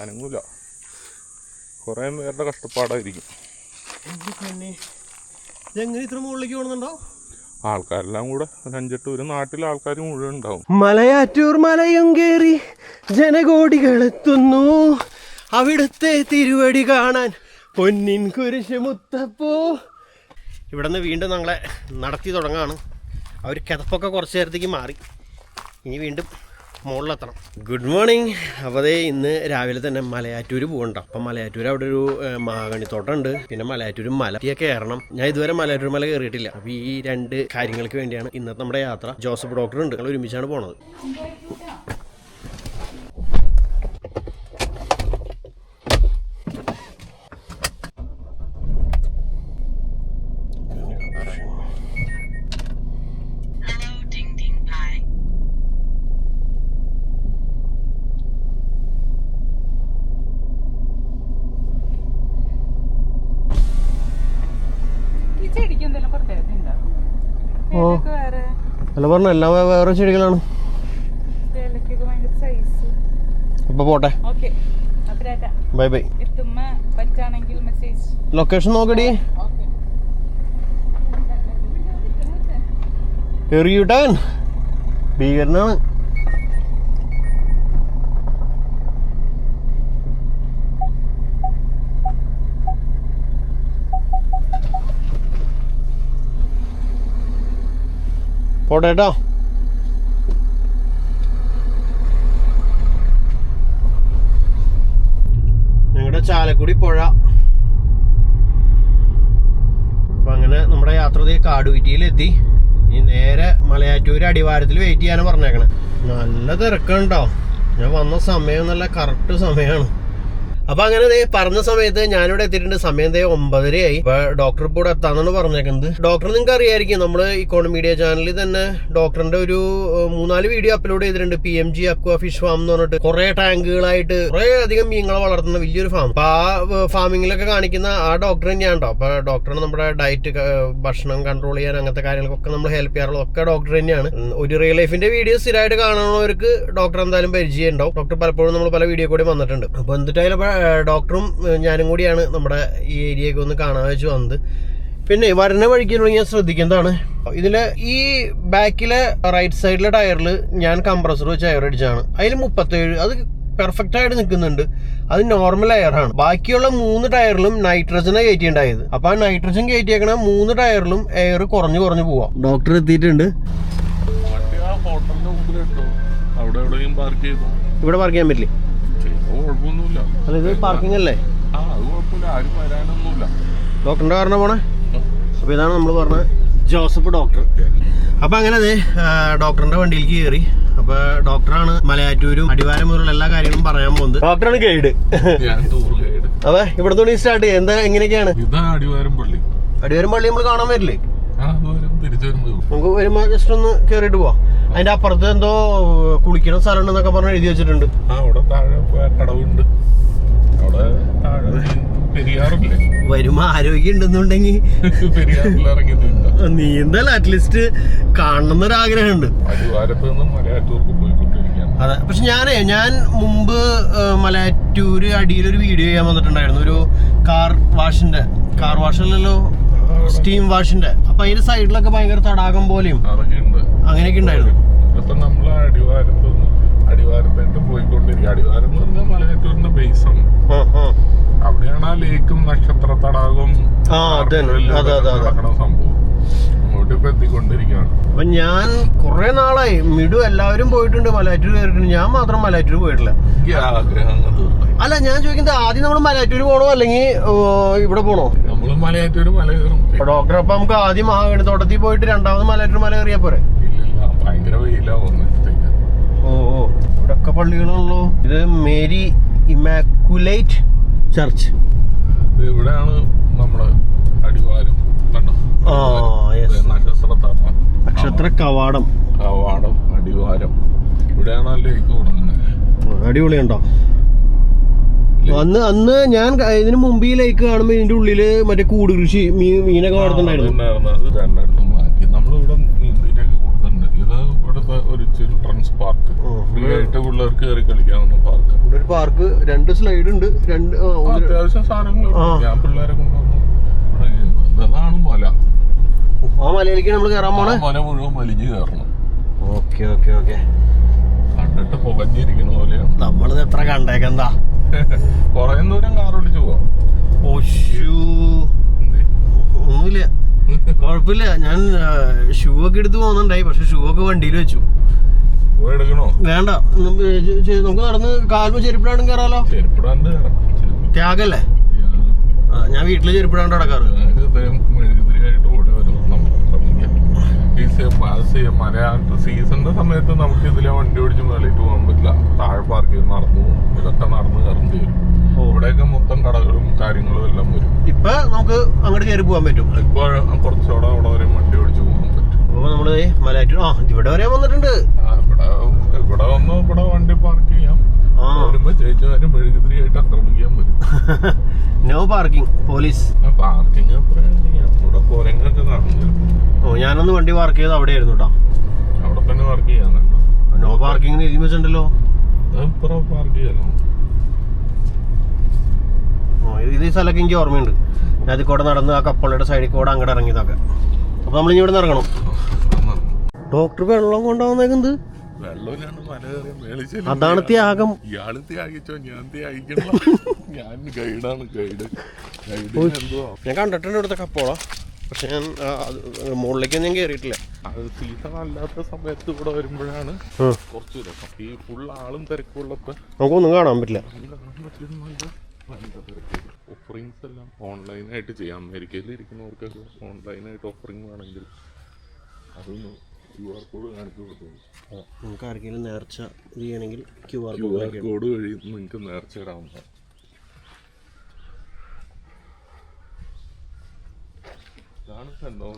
അനങ്ങൂല. കുറേ പേരുടെ കഷ്ടപ്പാടായിരിക്കും. എങ്ങനെ ഇത്ര മുകളിലേക്ക് പോകുന്നുണ്ടോ? ആൾക്കാരെല്ലാം കൂടെ ഒരു 5-8 ഒരു നാട്ടിലെ ആൾക്കാർ മുഴുവൻ ഉണ്ടാവും. മലയാറ്റൂർ മലയും കയറി ജനകോടികളെത്തുന്നു, അവിടുത്തെ തിരുവടി കാണാൻ പൊന്നിൻ കുരിശ് മുത്തപ്പൂ. ഇവിടെ നിന്ന് വീണ്ടും ഞങ്ങളെ നടത്തി തുടങ്ങാണ്. അവർ കിതപ്പൊക്കെ കുറച്ച് നേരത്തേക്ക് മാറി, ഇനി വീണ്ടും മുകളിലെത്തണം. Good morning. അപ്പോൾ അതേ ഇന്ന് രാവിലെ തന്നെ മലയാറ്റൂർ പോകണ്ട. അപ്പം മലയാറ്റൂർ അവിടെ ഒരു മാഗണിത്തോട്ടം ഉണ്ട്, പിന്നെ മലയാറ്റൂർ മലയൊക്കെ കയറണം. ഞാൻ ഇതുവരെ മലയാറ്റൂർ മല കയറിയിട്ടില്ല. അപ്പോൾ ഈ 2 കാര്യങ്ങൾക്ക് വേണ്ടിയാണ് ഇന്നത്തെ നമ്മുടെ യാത്ര. ജോസഫ് ഡോക്ടർ ഉണ്ട്, ഞങ്ങൾ ഒരുമിച്ചാണ് പോണത്. അല്ല പറഞ്ഞ എല്ലാം വേറെ ചെടികളാണ്. അപ്പൊ പോട്ടെ, ബൈ ബൈ. ലൊക്കേഷൻ നോക്കടി. എറിയൂട്ടാൻ ഭീകരനാണ്. പോട്ടേട്ടോ. ഞങ്ങളുടെ ചാലക്കുടി പുഴ. അപ്പൊ അങ്ങനെ നമ്മുടെ യാത്ര കാടുകുറ്റിയിലെത്തി. ഇനി നേരെ മലയാറ്റൂർ അടിവാരത്തിൽ വെയിറ്റ് ചെയ്യാനാണ് പറഞ്ഞേക്കണേ. നല്ല തിരക്കുണ്ടോ? ഞാൻ വന്ന സമയം നല്ല കറക്റ്റ് സമയമാണ്. അപ്പൊ അങ്ങനെ പറഞ്ഞ സമയത്ത് ഞാനിവിടെ എത്തിയിട്ടുണ്ട്. സമയം 9:30 ഇപ്പൊ ഡോക്ടർ ഇപ്പോൾ ഇവിടെ എത്താന്നാണ് പറഞ്ഞേക്കുന്നത്. ഡോക്ടർ നിങ്ങൾക്ക് അറിയായിരിക്കും, നമ്മള് ഇക്കോണമി മീഡിയ ചാനലിൽ തന്നെ ഡോക്ടറിന്റെ ഒരു 3-4 വീഡിയോ അപ്ലോഡ് ചെയ്തിട്ടുണ്ട്. PMG അക്വാ ഫിഷ് ഫാം എന്ന് പറഞ്ഞിട്ട് കുറെ ടാങ്കുകളായിട്ട് കുറെ അധികം മീനുകളെ വളർത്തുന്ന വലിയൊരു ഫാം. അപ്പൊ ആ ഫാമിങ്ങിലൊക്കെ കാണിക്കുന്ന ആ ഡോക്ടർ തന്നെയാണ് കേട്ടോ. അപ്പൊ ഡോക്ടറിന് നമ്മുടെ ഡയറ്റ്, ഭക്ഷണം കൺട്രോൾ ചെയ്യാൻ അങ്ങനത്തെ കാര്യങ്ങൾക്കൊക്കെ നമ്മൾ ഹെൽപ്പ് ചെയ്യാറുള്ളത് ഒക്കെ ഡോക്ടർ തന്നെയാണ്. ഒരു റിയൽ ലൈഫിന്റെ വീഡിയോ സ്ഥിരമായിട്ട് കാണുന്നവർക്ക് ഡോക്ടർ എന്തായാലും പരിചയം ഉണ്ടാവും. ഡോക്ടർ പലപ്പോഴും നമ്മൾ പല വീഡിയോ കൂടി വന്നിട്ടുണ്ട്. അപ്പൊ എന്നിട്ടായാലും ഡോക്ടറും ഞാനും കൂടിയാണ് നമ്മുടെ ഈ ഏരിയയൊക്കെ ഒന്ന് കാണാൻ വെച്ച് വന്നത്. പിന്നെ വരുന്ന വഴിക്ക് ഞാൻ ശ്രദ്ധിക്കുന്നതാണ്, ഇതില് ഈ ബാക്കിലെ റൈറ്റ് സൈഡിലെ ടയറിൽ ഞാൻ കംപ്രസർ വെച്ച് എയർ അടിച്ചാണ്. അതിൽ 37 അത് പെർഫെക്റ്റ് ആയിട്ട് നിൽക്കുന്നുണ്ട്. അത് നോർമൽ എയറാണ്. ബാക്കിയുള്ള 3 ടയറിലും നൈട്രജനെ കയറ്റിയുണ്ടായത്. അപ്പൊ ആ നൈട്രജൻ കയറ്റിയേക്കണ 3 ടയറിലും എയർ കുറഞ്ഞു പോവാം. ഡോക്ടർ എത്തിയിട്ടുണ്ട്. ഇവിടെ പാർക്ക് ചെയ്യാൻ പറ്റില്ലേ? അല്ല ഇത് പാർക്കിംഗ് അല്ലേ? ഡോക്ടറിന്റെ കാരണം പോണേ. അപ്പൊ ഇതാണ് നമ്മൾ പറഞ്ഞ ജോസഫ് ഡോക്ടർ. അപ്പൊ അങ്ങനെ ഡോക്ടറിന്റെ വണ്ടിയിലേക്ക് കയറി. അപ്പൊ ഡോക്ടറാണ് മലയാറ്റൂരും അടിവാരം മുതലുള്ള എല്ലാ കാര്യങ്ങളും പറയാൻ പോകുന്നത്. ഡോക്ടറാണ് ഗൈഡ്. അതെ, ഇവിടെ തുണി സ്റ്റാർട്ട് ചെയ്യാം. എന്താ എങ്ങനെയൊക്കെയാണ്? അടിവാരം പള്ളി നമ്മൾ കാണാൻ വരില്ലേ? നമുക്ക് വരുമ്പോ ജസ്റ്റ് ഒന്ന് കേറിയിട്ട് പോവാം. അതിന്റെ അപ്പുറത്ത് എന്തോ കുളിക്കുന്ന സ്ഥലം ഉണ്ടെന്നൊക്കെ പറഞ്ഞ് എഴുതി വെച്ചിട്ടുണ്ട്. വരുമ്പോ ആരോഗ്യം ഉണ്ടെന്നുണ്ടെങ്കിൽ നീന്തൽ അറ്റ്ലീസ്റ്റ് കാണണമെന്നൊരാഗ്രഹമുണ്ട്. അതെ, പക്ഷെ ഞാൻ മുമ്പ് മലയാറ്റൂര് അടിയിലൊരു വീഡിയോ ചെയ്യാൻ വന്നിട്ടുണ്ടായിരുന്നു. ഒരു കാർ വാഷല്ലല്ലോ, സ്റ്റീം വാഷിന്റെ. അപ്പൊ അതിന്റെ സൈഡിലൊക്കെ ഭയങ്കര തടാകം പോലെയും അങ്ങനെയൊക്കെ ഉണ്ടായിരുന്നു. ഇപ്പൊ നമ്മള് അടിവാരത്തായിട്ട് പോയിക്കൊണ്ടിരിക്കുക. അടിവാരം എന്ന് പറഞ്ഞാൽ മലയാറ്റൂരിന്റെ ബേസാണ്. അവിടെയാണ് ആ ലേക്കും നക്ഷത്ര തടാകവും സംഭവം. അങ്ങോട്ട് ഇപ്പൊ എത്തിക്കൊണ്ടിരിക്കുകയാണ്. അപ്പൊ ഞാൻ കുറെ നാളായി, മിഡു എല്ലാവരും പോയിട്ടുണ്ട്, മലയാറ്റൂർ കയറിയിട്ടുണ്ട്. ഞാൻ മാത്രം മലയാറ്റൂർ പോയിട്ടില്ല. അല്ല, ഞാൻ ചോദിക്കുന്നത് ആദ്യം നമ്മൾ മലയാറ്റൂർ പോണോ അല്ലെങ്കിൽ ഇവിടെ പോണോ? നമ്മള് മലയാറ്റൂര് മല കയറും. ഡോക്ടർ, അപ്പൊ നമുക്ക് ആദ്യം മഹാഗണിത്തോട്ടത്തിൽ പോയിട്ട് രണ്ടാമത് മലയാറ്റൂർ മല കയറിയാ പോരെ? ഭയങ്കര വെയിലാ പോകുന്നതിനടുത്തേക്ക്. ഓ, ഇവിടെ ഒക്കെ പള്ളികളുള്ളൂ. ഇത് മേരി ഇമാക്കുലേറ്റ് ചർച്ച്. ഇവിടെയാണ് നമ്മുടെ അടിവാരം. നക്ഷത്ര കവാടം അടിവാരം. ഇവിടെയാണ് ലേക്ക് കൊടുക്കുന്നത്. അടിപൊളിയുണ്ടോ? അന്ന് ഞാൻ ഇതിന് മുമ്പ് ഈ ലേക്ക് കാണുമ്പോ ഇതിന്റെ ഉള്ളില് മറ്റേ കൂട് കൃഷി മീനൊക്കെ വളർത്തുന്നുണ്ടായിരുന്നു. രണ്ടിടത്തും മാറ്റി നമ്മളിവിടെ നീന്തിനൊക്കെ കൊടുത്തിട്ടുണ്ട്. ഇത് ഇവിടുത്തെ ഒരു ചിൽഡ്രൻസ് പാർക്ക്, ഫ്രീ ആയിട്ട് പിള്ളേർക്ക് കയറി കളിക്കാവുന്ന പാർക്ക്. ഇവിടെ ഒരു പാർക്ക്, 2 സ്ലൈഡ് ഉണ്ട്, അത്യാവശ്യം സാധനങ്ങൾ. ഞാൻ പിള്ളേരെ കൊണ്ടുവന്നു. അതാണ് മല. ആ മലയിലേക്ക് നമ്മൾ കയറാൻ പോണേ. മല മുഴുവൻ വലിഞ്ഞു കയറണം. Okay okay okay. കണ്ടിട്ട് പുകഞ്ഞിരിക്കണ പോലെയാണ്. നമ്മളിത് എത്ര കണ്ടേക്കെന്താ. കൊറേ ദൂരം കാർ ഓടിച്ചു പോവാം. ഒന്നുമില്ല, കുഴപ്പമില്ല. ഞാൻ ഷൂ ഒക്കെ എടുത്ത് പോകുന്നുണ്ടായി, പക്ഷെ ഷൂ ഒക്കെ വണ്ടിയിൽ വെച്ചു. എടുക്കണോ? വേണ്ട, നമുക്ക് നടന്ന് കാൽമ ചെരുപ്പിടാണ്ട് കയറാലോ. ചെരുപ്പിടാണ്ട് ത്യാഗല്ലേ? ഞാൻ വീട്ടില് ചെരുപ്പിടാണ്ട് നടക്കാറ്. മെഴുകുതിരിയായിട്ട് ഓടി വരും. മല സീസണിന്റെ സമയത്ത് നമുക്ക് ഇതിലെ വണ്ടി ഓടിച്ച് മേളിട്ട് പോകാൻ പറ്റില്ല. താഴെ പാർക്ക് ചെയ്ത് നടന്നു പോകും. ഇതൊക്കെ നടന്ന് കറണ്ട് വരും. ഇവിടെയൊക്കെ മൊത്തം കടകളും കാര്യങ്ങളും എല്ലാം വരും. ഇപ്പൊ നമുക്ക് അങ്ങോട്ട് കയറി പോകാൻ പറ്റും. ഇപ്പൊ കുറച്ചുകൂടെ അവിടെ വരെ വണ്ടി ഓടിച്ച് പോകാൻ പറ്റും. അപ്പൊ നമ്മള് മലയാറ്റൂർ ഇവിടെ വരെ വന്നിട്ടുണ്ട്. ഇവിടെ വന്ന് ഇവിടെ വണ്ടി പാർക്ക് ചെയ്യാം. വരുമ്പോ ചേച്ചിമാര് മെഴുകുതിരിയായിട്ട് ആക്രമിക്കാൻ പറ്റും. No parking, police. പാർക്കിംഗ് ഇവിടെ കോരങ്ങൊക്കെ കാണും. ഞാനൊന്ന് വണ്ടി പാർക്ക് ചെയ്ത് അവിടെ ആയിരുന്നു കേട്ടോ. അവിടെ തന്നെ പാർക്ക് ചെയ്യാൻ. നോ പാർക്കിംഗ് എഴുതി വെച്ചിട്ടുണ്ടല്ലോ. ഇപ്പുറം പാർക്ക് ചെയ്യാനോ? ഇത് ഈ സ്ഥലമൊക്കെ എനിക്ക് ഓർമ്മയുണ്ട്. ഞാൻ അതിൽ കൂടെ നടന്ന് ആ കപ്പളുടെ സൈഡിൽ കൂടെ അങ്ങോട്ട് ഇറങ്ങിയതൊക്കെ. അപ്പൊ നമ്മളിനി ഇവിടെ നിന്ന് ഇറങ്ങണം. ഡോക്ടർ വെള്ളം കൊണ്ടുപോകുന്നത് അതാണ് ത്യാഗം. ഇയാള് ത്യാഗിച്ചോ? ഞാൻ ത്യാഗിക്കണോ? ഞാൻ ഗൈഡാണ്, ഗൈഡ്. ഞാൻ കണ്ടിട്ടുണ്ട് ഇവിടുത്തെ കപ്പോള, പക്ഷെ ഞാൻ മുകളിലേക്കൊന്നും ഞാൻ കയറിയിട്ടില്ല. അത് സീസൺ അല്ലാത്ത സമയത്ത് ഇവിടെ വരുമ്പോഴാണ് കുറച്ച് രസം. ഈ ഫുൾ ആളും തിരക്കുള്ളപ്പോ നമുക്കൊന്നും കാണാൻ പറ്റില്ല. ഓഫറിങ്സ് എല്ലാം ഓൺലൈനായിട്ട് ചെയ്യാം. അമേരിക്കയിൽ ഇരിക്കുന്നവർക്കൊക്കെ ഓൺലൈനായിട്ട് ഓഫറിങ് വേണമെങ്കിൽ അതൊന്ന് QR കോഡ് കാണിച്ചു കൊടുത്തു. നമുക്ക് ആർക്കെങ്കിലും നേർച്ച ചെയ്യണമെങ്കിൽ QR കോഡ് വഴി നിങ്ങൾക്ക് നേർച്ച ഇടാവുന്ന. ഇതാണ് സംഭവം.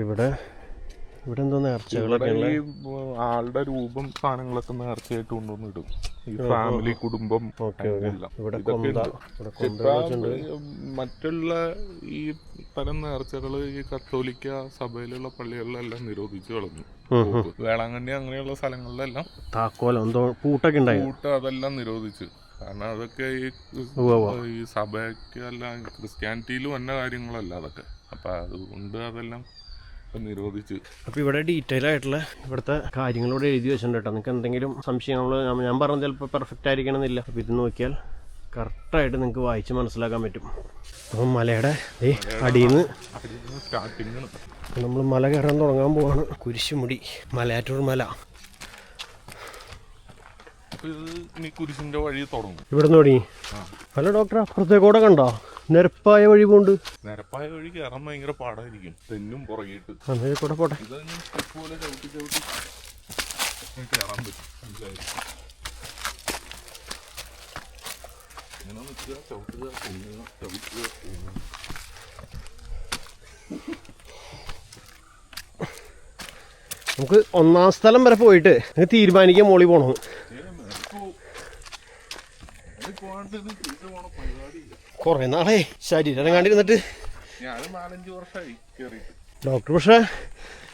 ഇവിടെ എന്തോ നേർച്ചകളൊക്കെ ആളുടെ രൂപം സാധനങ്ങളൊക്കെ നേർച്ചയായിട്ട് കൊണ്ടുവന്നിടും. ഈ ഫാമിലി, കുടുംബം മറ്റുള്ള ഈ തരം നേർച്ചകള് ഈ കത്തോലിക്ക സഭയിലുള്ള പള്ളികളിലെല്ലാം നിരോധിച്ചു കളഞ്ഞു. വേളാങ്കണ്ണി അങ്ങനെയുള്ള സ്ഥലങ്ങളിലെല്ലാം പൂട്ട് അതെല്ലാം നിരോധിച്ചു. കാരണം അതൊക്കെ ഈ സഭയ്ക്ക് അല്ല, ക്രിസ്ത്യാനിറ്റിയിലും വന്ന കാര്യങ്ങളല്ല അതൊക്കെ. അപ്പൊ അതുകൊണ്ട് അതെല്ലാം നിരോധിച്ചു. അപ്പോൾ ഇവിടെ ഡീറ്റെയിൽ ആയിട്ടുള്ള ഇവിടുത്തെ കാര്യങ്ങളോട് എഴുതി വെച്ചിട്ടുണ്ട് കേട്ടോ. നിങ്ങൾക്ക് എന്തെങ്കിലും സംശയങ്ങൾ ഞാൻ പറഞ്ഞത് ചിലപ്പോൾ പെർഫെക്റ്റ് ആയിരിക്കണമെന്നില്ല. അപ്പോൾ ഇത് നോക്കിയാൽ കറക്റ്റായിട്ട് നിങ്ങൾക്ക് വായിച്ച് മനസ്സിലാക്കാൻ പറ്റും. അപ്പം മലയുടെ അടിയിൽ നിന്ന് സ്റ്റാർട്ടിങ് നമ്മൾ മല കയറാൻ തുടങ്ങാൻ പോവാണ്. കുരിശുമുടി മലയാറ്റൂർ മല. കുരിശിന്റെ വഴി തുടങ്ങും. ഇവിടെ നിന്ന് തുടങ്ങി. ഹലോ ഡോക്ടർ, അപ്പുറത്തേക്കൂടെ കണ്ടോ നിരപ്പായ വഴി പോണ്ട്? നിരപ്പായ വഴി കയറാൻ ഭയങ്കര പാടായിരിക്കും. തെന്നും പുറകിട്ട് കൂടെ പോട്ടെ. പോലെ ചവിട്ടി ചവിട്ടി കയറാൻ പറ്റും. ഇങ്ങനെ നിൽക്കുക, ചവിട്ടുക, പൊങ്ങുക, ചവിട്ടുക, പൊങ്ങുക. നമുക്ക് 1ാം സ്ഥലം വരെ പോയിട്ട് നിങ്ങൾക്ക് തീരുമാനിക്കാൻ മോളി പോകണം. കുറേ നാളെ ശരീരം കണ്ടിരുന്നിട്ട്. ഡോക്ടർ പക്ഷേ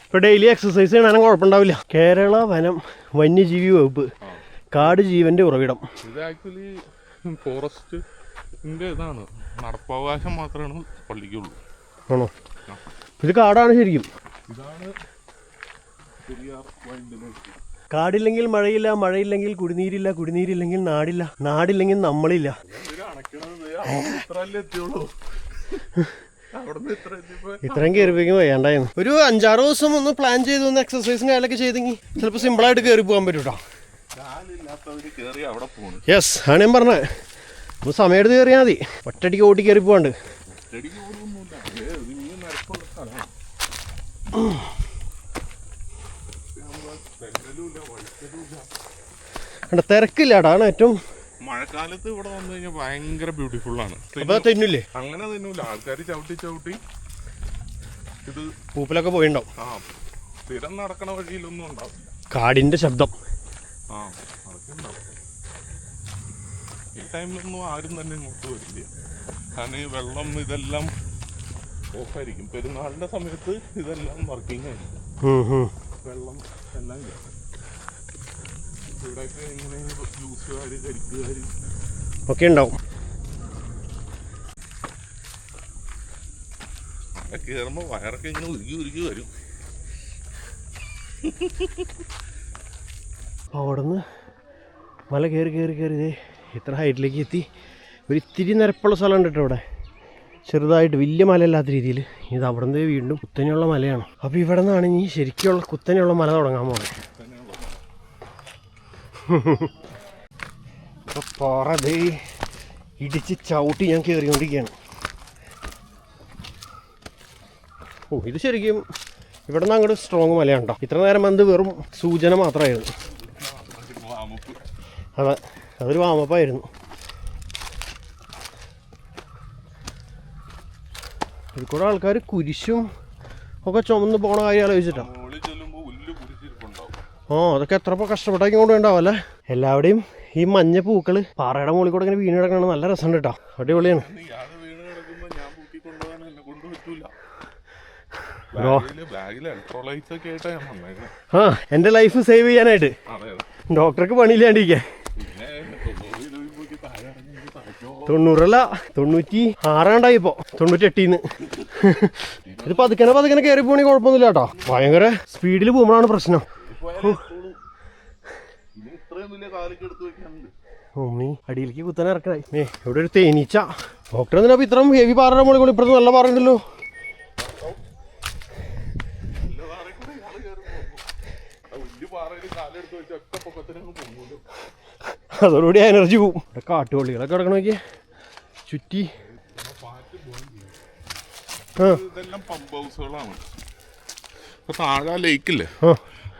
ഇപ്പൊ ഡെയിലി എക്സസൈസ് ചെയ്യണാനും കുഴപ്പമുണ്ടാവില്ല. കേരള വനം വന്യജീവി വകുപ്പ് കാട് ജീവന്റെ ഉറവിടം. ഇത് ആക്ച്വലി ഫോറസ്റ്റിന്റെ ഇതാണ്. നടപ്പവകാശം മാത്രമാണ് പള്ളിക്കുള്ളൂ. ആണോ? ഇത് കാടാണ് ശരിക്കും. ഇതാണ് കാടില്ലെങ്കിൽ മഴയില്ല, മഴയില്ലെങ്കിൽ കുടിനീരില്ല, കുടിനീരില്ലെങ്കിൽ നാടില്ല, നാടില്ലെങ്കിൽ നമ്മളില്ല. ഇത്രയും കയറിപ്പോയി വേണ്ടായിരുന്നു. ഒരു 5-6 ദിവസം ഒന്ന് പ്ലാൻ ചെയ്ത് ഒന്ന് എക്സസൈസും കാര്യങ്ങളൊക്കെ ചെയ്തെങ്കിൽ ചിലപ്പോൾ സിമ്പിളായിട്ട് കയറി പോകാൻ പറ്റും കേട്ടോ. യെസ്, ആണ് ഞാൻ പറഞ്ഞത്. നമ്മൾ സമയം എടുത്ത് കയറിയാൽ മതി. ഒറ്റടിക്ക് ഓട്ടി കയറി പോകാണ്ട്. തിരക്കില്ല, അതാണ് ഏറ്റവും. മഴക്കാലത്ത് ഇവിടെ വന്നു കഴിഞ്ഞാൽ ഭയങ്കര ബ്യൂട്ടിഫുൾ ആണ്. തെന്നില്ലേ? അങ്ങനെ തെന്നൂല. ആൾക്കാർ ചവിട്ടി ചവിട്ടി ഇത് പൂപ്പിലൊക്കെ പോയിണ്ടാവും. സ്ഥിരം നടക്കണ വഴിയിലൊന്നും ഉണ്ടാവില്ല. കാടിന്റെ ശബ്ദം അതൊക്കെ ഉണ്ടാവും. ഈ ടൈമിലൊന്നും ആരും തന്നെ ഇങ്ങോട്ട് വരില്ല. കാരണം ഈ വെള്ളം ഇതെല്ലാം ഓഫായിരിക്കും. പെരുന്നാളിന്റെ സമയത്ത് ഇതെല്ലാം വർക്കിംഗ് ആയിരിക്കും. വെള്ളം എല്ലാം ഇവിടെയൊക്കെ ഇങ്ങനെ ജ്യൂസുകാർ കരിക്കുകാർ ഒക്കെ ഉണ്ടാവും. അവിടെ കയറുമ്പോൾ വയറൊക്കെ ഇങ്ങനെ ഉരുക്കി വരും. അവിടെ നിന്ന് മല കയറി ഇതേ ഇത്ര ഹൈറ്റിലേക്ക് എത്തി. ഒരു ഇത്തിരി നിരപ്പുള്ള സ്ഥലമുണ്ട് കേട്ടോ ഇവിടെ, ചെറുതായിട്ട്, വലിയ മലയല്ലാത്ത രീതിയിൽ. ഇത് അവിടെ നിന്ന് വീണ്ടും കുത്തനെയുള്ള മലയാണ്. അപ്പോൾ ഇവിടെ നിന്നാണ് ഇനി ശരിക്കുള്ള കുത്തനെയുള്ള മല തുടങ്ങാൻ പോകുന്നത്. അപ്പോൾ പാറ ദേ ഇടിച്ച് ചവിട്ടി ഞാൻ കയറിക്കൊണ്ടിരിക്കുകയാണ്. ഓ, ഇത് ശരിക്കും ഇവിടെ നിന്ന് അങ്ങോട്ട് സ്ട്രോങ് മലയാണ് കേട്ടോ. ഇത്ര നേരം അത് വെറും സൂചന മാത്രമായിരുന്നു. അതെ, അതൊരു വാമപ്പായിരുന്നു. ഇതിൽ കൂടെ ആൾക്കാർ കുരിശും ഒക്കെ ചുമന്ന് പോണ കാര്യം ആലോചിച്ചിട്ടാണ്. അതൊക്കെ എത്ര കഷ്ടപ്പെട്ടാക്കി കൊണ്ട് ഉണ്ടാവും അല്ലേ. എല്ലാവരുടെയും ഈ മഞ്ഞ പൂക്കൾ പാറയുടെ മുകളിൽ കൂടെ ഇങ്ങനെ വീണ് കിടക്കണം. നല്ല രസമുണ്ട് കേട്ടോ, അടിപൊളിയാണ്. എൻ്റെ ലൈഫ് സേവ് ചെയ്യാനായിട്ട് ഡോക്ടർക്ക് പണിയില്ലാണ്ടിരിക്കാൻ. 90 96 ഇപ്പോ, 98. ഇത് പതുക്കനെ കയറി പോണി കുഴപ്പമൊന്നുമില്ല കേട്ടോ. ഭയങ്കര സ്പീഡിൽ പോകുമ്പോഴാണ് പ്രശ്നം. അടിയിലേക്ക് കുത്തനെ ഇറക്കണായി. ഇവിടെ ഒരു തേനീച്ച. ഡോക്ടർ എന്തിനാ ഇത്രയും ഹെവി പാറയുടെ മുകളിൽ കൂടി ഇപ്പുറത്ത് നല്ല പാറയുണ്ടല്ലോ. അതോടുകൂടി എനർജി പോവും. ഇവിടെ കാട്ടുപള്ളികളൊക്കെ കിടക്കണ നോക്കിയേ ചുറ്റി. ഇതെല്ലാം പമ്പ് ഹൗസുകളാണ്. ഇപ്പൊ താഴെ ലേക്കില്ലേ,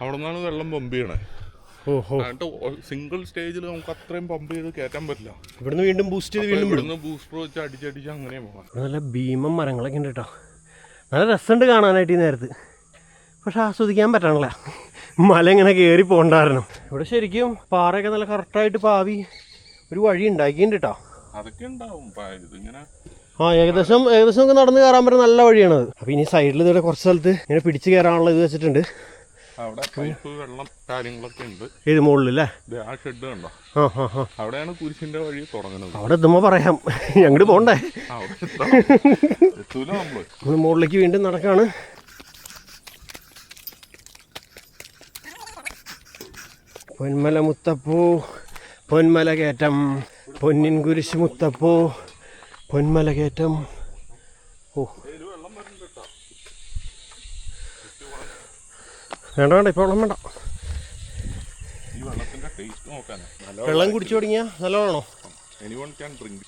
അവിടെ നിന്നാണ് വെള്ളം പമ്പ് ചെയ്യണേ. സിംഗിൾ സ്റ്റേജിൽ നമുക്ക് അത്രയും പമ്പ് ചെയ്ത് കയറ്റാൻ പറ്റില്ല. ഇവിടുന്ന് വീണ്ടും ബൂസ്റ്റ് ചെയ്ത് ഇവിടുന്ന് ബൂസ്റ്റർ വെച്ച് അടിച്ചടിച്ച് അങ്ങനെ പോകാം. നല്ല ഭീമം മരങ്ങളൊക്കെ ഉണ്ട് കേട്ടോ. നല്ല രസമുണ്ട് കാണാനായിട്ട് ഈ നേരത്ത്. പക്ഷെ ആസ്വദിക്കാൻ പറ്റണില്ല, മല ഇങ്ങനെ കയറി പോകണ്ടായിരുന്നു. ഇവിടെ ശരിക്കും പാറയൊക്കെ നല്ല കറക്റ്റായിട്ട് പാവി ഒരു വഴി ഉണ്ടാക്കിയിട്ടുണ്ട് കേട്ടോ. അതൊക്കെ ഉണ്ടാവും ഇതിങ്ങനെ. ഏകദേശം ഒക്കെ നടന്ന് കയറാൻ പറ്റുന്ന നല്ല വഴിയാണത്. അപ്പൊ ഇനി സൈഡിൽ ഇവിടെ കുറച്ച് സ്ഥലത്ത് ഇങ്ങനെ പിടിച്ച് കയറാനുള്ള ഇത് വെച്ചിട്ടുണ്ട്. അവിടെ പൈപ്പ് വെള്ളം കാര്യങ്ങളൊക്കെ ഉണ്ട്. ഇത് മുകളിലല്ലേ ആ ഷെഡ് കണ്ടോ, അവിടെയാണ് കുരിശിന്റെ വഴി തുടങ്ങുന്നത്. അവിടെ എത്തുമ്പോ പറയാം, ഞങ്ങട് പോണ്ടേ. നമ്മള് മുകളിലേക്ക് വീണ്ടും നടക്കാണ്. പൊന്മല മുത്തപ്പൂ പൊന്മല കയറ്റം, പൊന്നിൻ കുരിശ് മുത്തപ്പൂ പൊന്മല കയറ്റം. ഓ വേണ്ട ഇപ്പൊ വെള്ളം വേണ്ട. വെള്ളം കുടിച്ചു തുടങ്ങിയാ നല്ലതാണോ?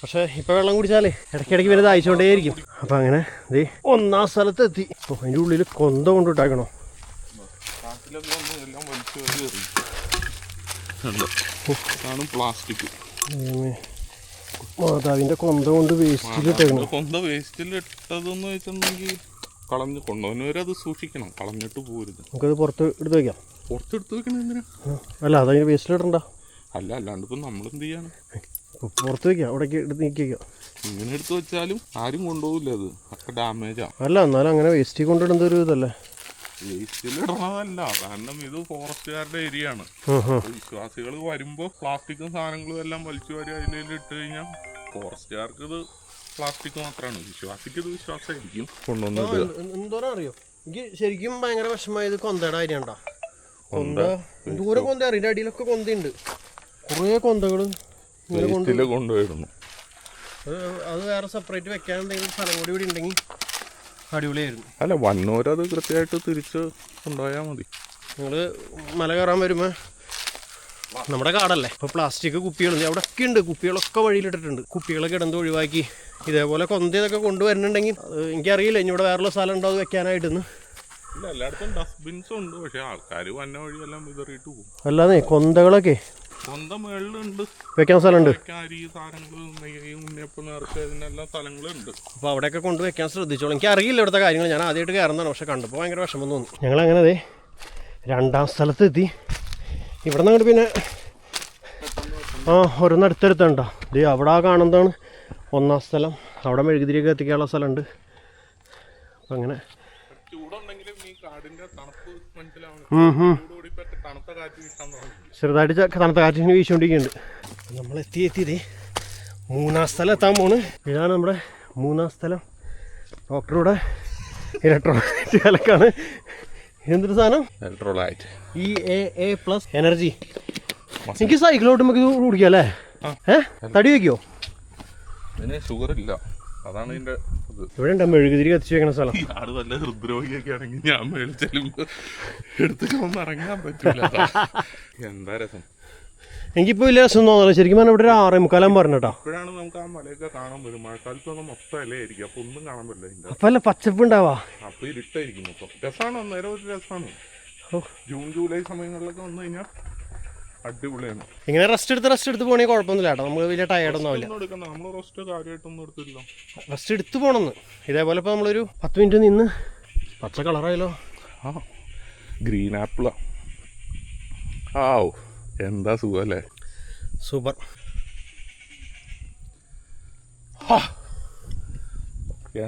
പക്ഷെ ഇപ്പൊ വെള്ളം കുടിച്ചാലേ ഇടയ്ക്കിടയ്ക്ക് വരെ ദാഹിച്ചുകൊണ്ടേയിരിക്കും. അപ്പൊ അങ്ങനെ ദേ 1ാം സ്ഥലത്ത് എത്തി. അതിന്റെ ഉള്ളിൽ കൊന്ത കൊണ്ടിട്ടാക്കണോ. പ്ലാസ്റ്റിക് മാതാവിന്റെ കൊന്ത കൊണ്ട് വേസ്റ്റിലിട്ടേക്കണം. കൊന്ത വേസ്റ്റിലിട്ടതെന്ന് വെച്ചിട്ടുണ്ടെങ്കിൽ കളഞ്ഞ് കൊണ്ടുവന്നവരെ അത് സൂക്ഷിക്കണം, കളഞ്ഞിട്ട് പോരുത്. നമുക്കത് പുറത്ത് എടുത്ത് വെക്കാം. പുറത്തെടുത്ത് വെക്കണം എന്തിനാ? അല്ല അതതിന് വേസ്റ്റിലിടണ്ട. അല്ലാണ്ട് ഇപ്പം നമ്മളെന്ത് ചെയ്യാണ്? പുറത്ത് വെക്കാം, അവിടേക്ക് എടുത്ത് നീക്കി വെക്കാം. ഇങ്ങനെ എടുത്ത് വെച്ചാലും ആരും കൊണ്ടുപോകില്ല, അത് ഒക്കെ ഡാമേജാ. അല്ല എന്നാലും അങ്ങനെ വേസ്റ്റിൽ കൊണ്ടിടുന്ന ഒരു ഇതല്ലേ. വേസ്റ്റിലിടണതല്ല, കാരണം ഇത് ഫോറസ്റ്റുകാരുടെ ഏരിയ ആണ്. വിശ്വാസികൾ വരുമ്പോൾ പ്ലാസ്റ്റിക്കും സാധനങ്ങളും എല്ലാം വലിച്ചു വാരി അതിലിട്ട് കഴിഞ്ഞാൽ ഫോറസ്റ്റുകാർക്ക് ഇത് പ്ലാസ്റ്റിക് മാത്രമാണ്, വിശ്വാസിക്ക് ഇത് വിശ്വാസമായിരിക്കും കൊണ്ടുവന്നത്. എന്തോരം അറിയോ, എനിക്ക് ശരിക്കും ഭയങ്കര വിഷമമായത് കൊന്തയുടെ കാര്യണ്ടാ. കൊന്ത ദൂരെ കൊന്ത അറിയില്ല, അടിയിലൊക്കെ കൊന്തയുണ്ട്, കുറേ കൊന്തകൾ കൊണ്ടുപോയിരുന്നു. അത് വേറെ സെപ്പറേറ്റ് വെക്കാൻ എന്തെങ്കിലും സ്ഥലം കൂടി ഇവിടെ ഉണ്ടെങ്കിൽ അടിപൊളിയായിരുന്നു. അല്ല വന്നവരത് കൃത്യമായിട്ട് തിരിച്ച് കൊണ്ടുപോയാൽ മതി. നിങ്ങൾ മല കയറാൻ വരുമ്പോൾ നമ്മുടെ കാടല്ലേ, ഇപ്പോൾ പ്ലാസ്റ്റിക് കുപ്പികൾ അവിടെയൊക്കെ ഉണ്ട്, കുപ്പികളൊക്കെ വഴിയിലിട്ടിട്ടുണ്ട്. കുപ്പികളൊക്കെ ഇടന്ന് ഒഴിവാക്കി ഇതേപോലെ കൊന്തയൊക്കെ കൊണ്ടുവരുന്നുണ്ടെങ്കിൽ എനിക്കറിയില്ല ഇനി ഇവിടെ വേറെയുള്ള സ്ഥലം ഉണ്ടോ അത് വെക്കാനായിട്ടെന്ന്. ഇല്ല, എല്ലായിടത്തും ഡസ്റ്റ്ബിൻസും ഉണ്ട്, പക്ഷെ ആൾക്കാർ വന്ന വഴിയെല്ലാം വിതറിയിട്ട് പോകും. അല്ലാതെ കൊന്തകളൊക്കെ കൊന്ത മേളിലുണ്ട്, വെക്കാൻ സ്ഥലമുണ്ട്, അരി സാധനങ്ങൾ ഉണ്ണിയപ്പം നേർച്ച ഇതിനെല്ലാം സ്ഥലങ്ങളുണ്ട്. അപ്പോൾ അവിടെയൊക്കെ കൊണ്ട് വെക്കാൻ ശ്രദ്ധിച്ചോളൂ. എനിക്കറിയില്ല ഇവിടുത്തെ കാര്യങ്ങൾ, ഞാൻ ആദ്യമായിട്ട് കയറുന്നതാണ്, പക്ഷെ കണ്ടപ്പോൾ ഭയങ്കര വിഷമം തോന്നി. ഞങ്ങളങ്ങനെ അതെ 2ാം സ്ഥലത്തെത്തി. ഇവിടെ നിന്ന് അങ്ങോട്ട് പിന്നെ ഓരോന്ന് അടുത്തടുത്തുണ്ടോ. ഇത് അവിടെ കാണുന്നതാണ് 1ാം സ്ഥലം, അവിടെ മെഴുകുതിരിയൊക്കെ എത്തിക്കാനുള്ള സ്ഥലമുണ്ട്. അപ്പം അങ്ങനെ ചൂടുണ്ടെങ്കിലും ഈ കാടിന്റെ തണുപ്പ് മനസ്സിലാവുന്നു. തണുത്ത കാറ്റ് വീശാൻ തുടങ്ങി. ചെറുതായിട്ട് തണുത്ത കാറ്റ് ഇങ്ങനെ വീശുകൊണ്ടിരിക്കുന്നുണ്ട്. നമ്മൾ എത്തിയതേ 3-ാം സ്ഥലം എത്താൻ പോണ്. ഇതാണ് നമ്മുടെ 3-ാം സ്ഥലം. ഡോക്ടറുടെ ഇലക്ട്രോലൈറ്റ് കലക്കാണ്. എന്തൊരു സാധനം? Electrolyte EAA+ energy. എനിക്ക് സൈക്കിളോട്ട് നമുക്ക് കുടിക്കാം അല്ലേ? തടി വയ്ക്കോ? പിന്നെ ഷുഗർ ഇല്ല, അതാണ് ഇതിന്റെ. ഇവിടെ ഉണ്ടോ മെഴുകുതിരി കത്തിച്ച് വെക്കണ സ്ഥലം? ആട് വല്ല ഹൃദ്രോഗിയൊക്കെ ആണെങ്കിൽ ഞാൻ മേടിച്ചാലും എടുത്തിട്ട് ഒന്ന് ഇറങ്ങാൻ പറ്റില്ല. എന്താ രസം. എനിക്കിപ്പോ വലിയ രസം തോന്നുന്നില്ല ശരിക്കും പറഞ്ഞാൽ. ഇവിടെ ഒരു 6:45 പറഞ്ഞിട്ടോ. ഇപ്പോഴാണ് നമുക്ക് ആ മലയൊക്കെ കാണാൻ പറ്റും. മഴക്കാലത്തൊന്നും മൊത്തം ഇലയായിരിക്കും, അപ്പൊ ഒന്നും കാണാൻ പറ്റില്ല. അപ്പൊ അല്ല പച്ചപ്പ് ഉണ്ടാവാ, അപ്പൊ ഇരുട്ടായിരിക്കും മൊത്തം. രസമാണ്, അന്നേരം ഒരു രസമാണ്. ജൂൺ ജൂലൈ സമയങ്ങളിലൊക്കെ വന്നു കഴിഞ്ഞാൽ അടിപൊളിയാണ്. ഇങ്ങനെ റെസ്റ്റ് എടുത്ത് പോകണമെങ്കിൽ കുഴപ്പമൊന്നുമില്ല കേട്ടോ. നമുക്ക് വലിയ ടയർഡൊന്നും ആവില്ല. നമ്മൾ റെസ്റ്റ് കാര്യമായിട്ടൊന്നും എടുത്തില്ല. റെസ്റ്റ് എടുത്ത് പോകണമെന്ന്. ഇതേപോലെ ഇപ്പോൾ നമ്മളൊരു 10 മിനിറ്റ് നിന്ന് പച്ച കളറായല്ലോ. ആ ഗ്രീൻ ആപ്പിളാ. ആ എന്താ സുഖം അല്ലേ? സൂപ്പർ.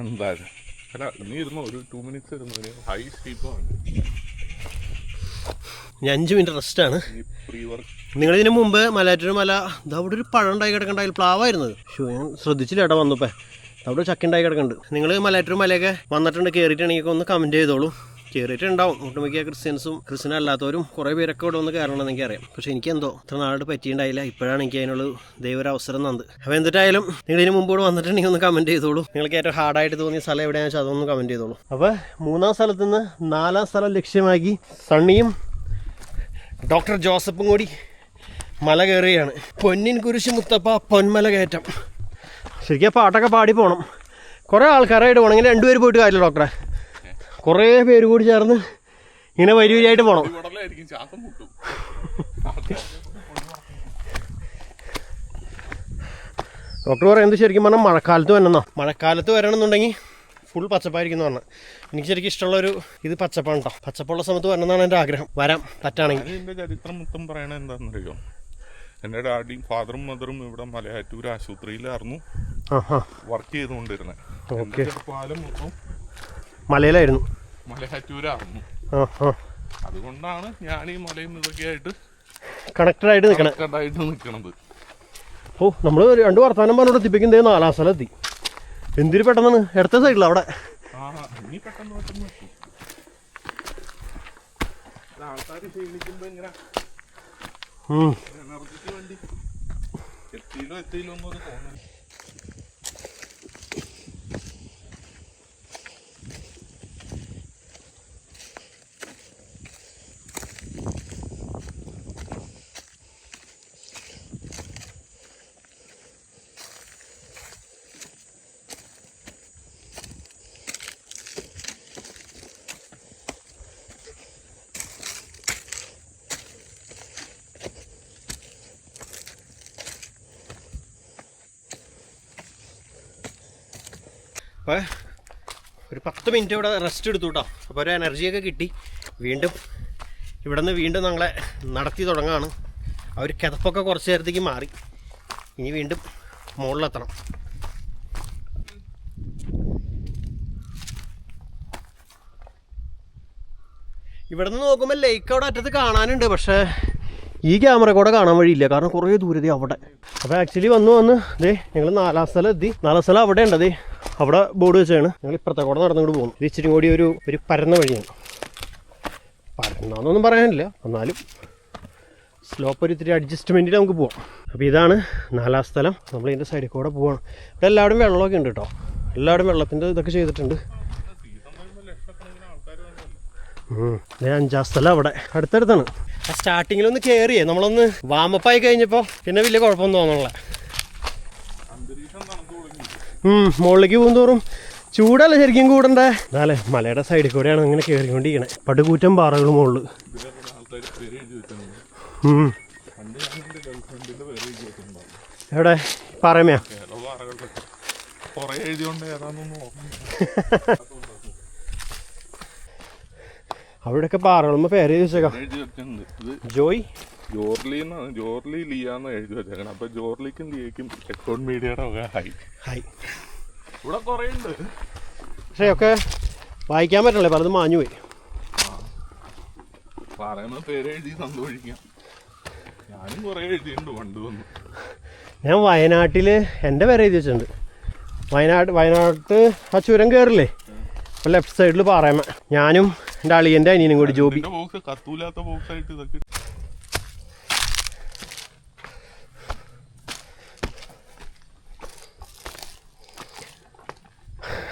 എന്താ അല്ല, ഇനി ഇരുന്നോ ഒരു 2 മിനിറ്റ്സ് ഇരുന്നു. ഹൈ സ്റ്റീപ്പാണ്. ഞാൻ 5 മിനിറ്റ് റെസ്റ്റാണ്. നിങ്ങളിതിന് മുമ്പ് മലയാറ്റൂർ മല അവിടെ ഒരു പഴം ഉണ്ടായി കിടക്കണ്ടായി, പ്ലാവായിരുന്നത്. ഞാൻ ശ്രദ്ധിച്ചില്ല ഏട്ടാ വന്നപ്പോ. അവിടെ ചക്ക ഉണ്ടായി കിടക്കുന്നുണ്ട്. നിങ്ങൾ മലയാറ്റൂർ മലയൊക്കെ വന്നിട്ടുണ്ട്, കയറിയിട്ടുണ്ടെങ്കിൽ ഒന്ന് കമൻറ്റ് ചെയ്തോളൂ. കയറിയിട്ടുണ്ടാവും ഒട്ടുമിക്ക ക്രിസ്ത്യൻ അല്ലാത്തവരും കുറേ പേരൊക്കെ ഇവിടെ ഒന്ന് കയറണമെന്ന് എനിക്കറിയാം. പക്ഷേ എനിക്കെന്തോ ഇത്ര നാളായിട്ട് പറ്റിയിട്ടുണ്ടായില്ല. ഇപ്പോഴാണ് എനിക്ക് അതിനുള്ള ദൈവൊരവസരം തന്നത്. അപ്പോൾ എന്നിട്ടായാലും നിങ്ങൾ ഇതിന് മുമ്പ് ഇവിടെ വന്നിട്ടുണ്ടെങ്കിൽ ഒന്ന് കമൻറ്റ് ചെയ്തോളൂ. നിങ്ങൾക്ക് ഏറ്റവും ഹാർഡായിട്ട് തോന്നിയ സ്ഥലം എവിടെയാണെന്ന് വെച്ചാൽ അതൊന്ന് കമൻറ്റ് ചെയ്തോളൂ. അപ്പോൾ 3-ാം സ്ഥലത്ത് നിന്ന് 4-ാം സ്ഥലം ലക്ഷ്യമാക്കി സണ്ണിയും ഡോക്ടർ ജോസഫും കൂടി മല കയറുകയാണ്. പൊന്നിൻ കുരിശ് മുത്തപ്പ പൊന്മല കയറ്റം. ശരിക്കും ആ പാട്ടൊക്കെ പാടി പോകണം. കുറേ ആൾക്കാരായിട്ട് പോകണം. ഇങ്ങനെ 2 പേര് പോയിട്ട് കാര്യമില്ല ഡോക്ടറെ, കുറേ പേര് കൂടി ചേർന്ന് ഇങ്ങനെ വരിയായിട്ട് പോകണം. ഡോക്ടർ പറയുന്നത് ശരിക്കും പറഞ്ഞാൽ മഴക്കാലത്ത് വരണമെന്നോ. മഴക്കാലത്ത് വരണമെന്നുണ്ടെങ്കിൽ ഫുൾ പച്ചപ്പായിരിക്കുന്നു പറഞ്ഞാൽ. എനിക്ക് ശരിക്കും ഇഷ്ടമുള്ളൊരു ഇത് പച്ചപ്പാണ് കേട്ടോ. പച്ചപ്പുള്ള സമയത്ത് വരണമെന്നാണ് എൻ്റെ ആഗ്രഹം. വരാം പറ്റാണെങ്കിൽ. ഇതിൻ്റെ ചരിത്രം മൊത്തം പറയണത് എന്താണെന്നറിയോ? എൻ്റെ ഡാഡിയും ഫാദറും മദറും ഇവിടെ മലയാറ്റൂർ ആശുപത്രിയിലായിരുന്നു വർക്ക് ചെയ്തുകൊണ്ടിരുന്നത്. ഓക്കെ. പാലം മൊത്തം മലയിലായിരുന്നു, മലയാറ്റൂരായിരുന്നു. അതുകൊണ്ടാണ് ഞാൻ ഈ മലയും ഇതൊക്കെ ആയിട്ട് കണക്റ്റഡായിട്ട് നിൽക്കണത്. ഓ നമ്മൾ 2 വർത്താനം പറഞ്ഞോട് എത്തിപ്പിക്കുന്നത് 4-ാം സ്ഥലം എത്തി. എന്തിനു പെട്ടെന്നാണ് ഇടത്തെ സൈഡിൽ അവിടെ. ആൾക്കാർ ക്ഷീണിക്കുമ്പോ ഇങ്ങനെ എനർജിക്ക് വേണ്ടി എത്തിയില്ലോ എന്നൊരു തോന്നൽ. അപ്പോൾ ഒരു 10 മിനിറ്റ് ഇവിടെ റെസ്റ്റ് എടുത്തു കേട്ടോ. അപ്പോൾ ഒരു എനർജിയൊക്കെ കിട്ടി. വീണ്ടും ഇവിടെ നിന്ന് വീണ്ടും ഞങ്ങളെ നടത്തി തുടങ്ങുകയാണ്. ആ ഒരു കിതപ്പൊക്കെ കുറച്ച് നേരത്തേക്ക് മാറി. ഇനി വീണ്ടും മുകളിലെത്തണം. ഇവിടെ നിന്ന് നോക്കുമ്പോൾ ലേക്ക് അവിടെ അറ്റത്ത് കാണാനുണ്ട്. പക്ഷേ ഈ ക്യാമറ കൂടെ കാണാൻ വഴിയില്ല, കാരണം കുറേ ദൂരതേ അവിടെ. അപ്പോൾ ആക്ച്വലി വന്ന് ദേ ഞങ്ങൾ 4-ാം സ്ഥലം എത്തി. 4-ാം സ്ഥലം അവിടെ ഉണ്ട്. അതേ അവിടെ ബോർഡ് വെച്ചാണ്. ഞങ്ങൾ ഇപ്പുറത്തെ കൂടെ നടന്നുകൊണ്ട് പോകുന്നു. ഇത് ഇച്ചിരി കൂടി ഒരു പരന്ന വഴിയാണ്. പരന്നാന്നൊന്നും പറയാനില്ല, എന്നാലും സ്ലോപ്പ് ഒരു ഇത്തിരി അഡ്ജസ്റ്റ്മെൻറ്റിൽ നമുക്ക് പോവാം. അപ്പോൾ ഇതാണ് 4-ാം സ്ഥലം. നമ്മൾ ഇതിൻ്റെ സൈഡിൽ കൂടെ പോവാണ്. ഇവിടെ എല്ലാവരും വെള്ളമൊക്കെ ഉണ്ട് കേട്ടോ. എല്ലാവരും വെള്ളത്തിൻ്റെ ഇതൊക്കെ ചെയ്തിട്ടുണ്ട്. 5-ാം സ്ഥലം അവിടെ അടുത്തടുത്താണ്. ആ സ്റ്റാർട്ടിങ്ങിലൊന്ന് കയറിയേ നമ്മളൊന്ന് വാമപ്പായി കഴിഞ്ഞപ്പോൾ പിന്നെ വലിയ കുഴപ്പമൊന്നും തോന്നണില്ല. മുകളിലേക്ക് പോകുന്തോറും ചൂടല്ല ശരിക്കും കൂടണ്ടേ. എന്നാലേ മലയുടെ സൈഡിൽ കൂടെയാണ് ഇങ്ങനെ കയറിക്കൊണ്ടിരിക്കണേ. പടുകൂറ്റം പാറകൾ മുകളിൽ. എവിടെ പാറമയാ? അവിടെയൊക്കെ പാറകളുമ്പോ പേര് എഴുതി വെച്ചേക്കാം. ജോർലി ലിയാന്ന് എഴുതി വെച്ചേക്കണം. അപ്പൊ ജോർലിക്കും ലിയക്കും എക്കോൺ മീഡിയയുടെ ഹൈ ഇവിടെ കുറേ ഉണ്ട്. പക്ഷേ ഒക്കെ വായിക്കാൻ പറ്റണല്ലേ, പലതും മാഞ്ഞു പോയി. പറയുന്ന പേര് എഴുതി സന്തോഷിക്കാം. ഞാനും കുറേ എഴുതിയിട്ടുണ്ട് പണ്ട് വന്നു. ഞാൻ വയനാട്ടിൽ എൻ്റെ പേര് എഴുതി വെച്ചിട്ടുണ്ട്. വയനാട്ട് ആ ചുരം കയറില്ലേ, അപ്പോൾ ലെഫ്റ്റ് സൈഡിൽ പാറയമ ഞാനും എൻ്റെ അളിയൻ്റെ അനിയനും കൂടി ജോബി. ബോക്സ് കത്തൂലാത്ത ബോക്സ് ആയിട്ട് ഇതൊക്കെ.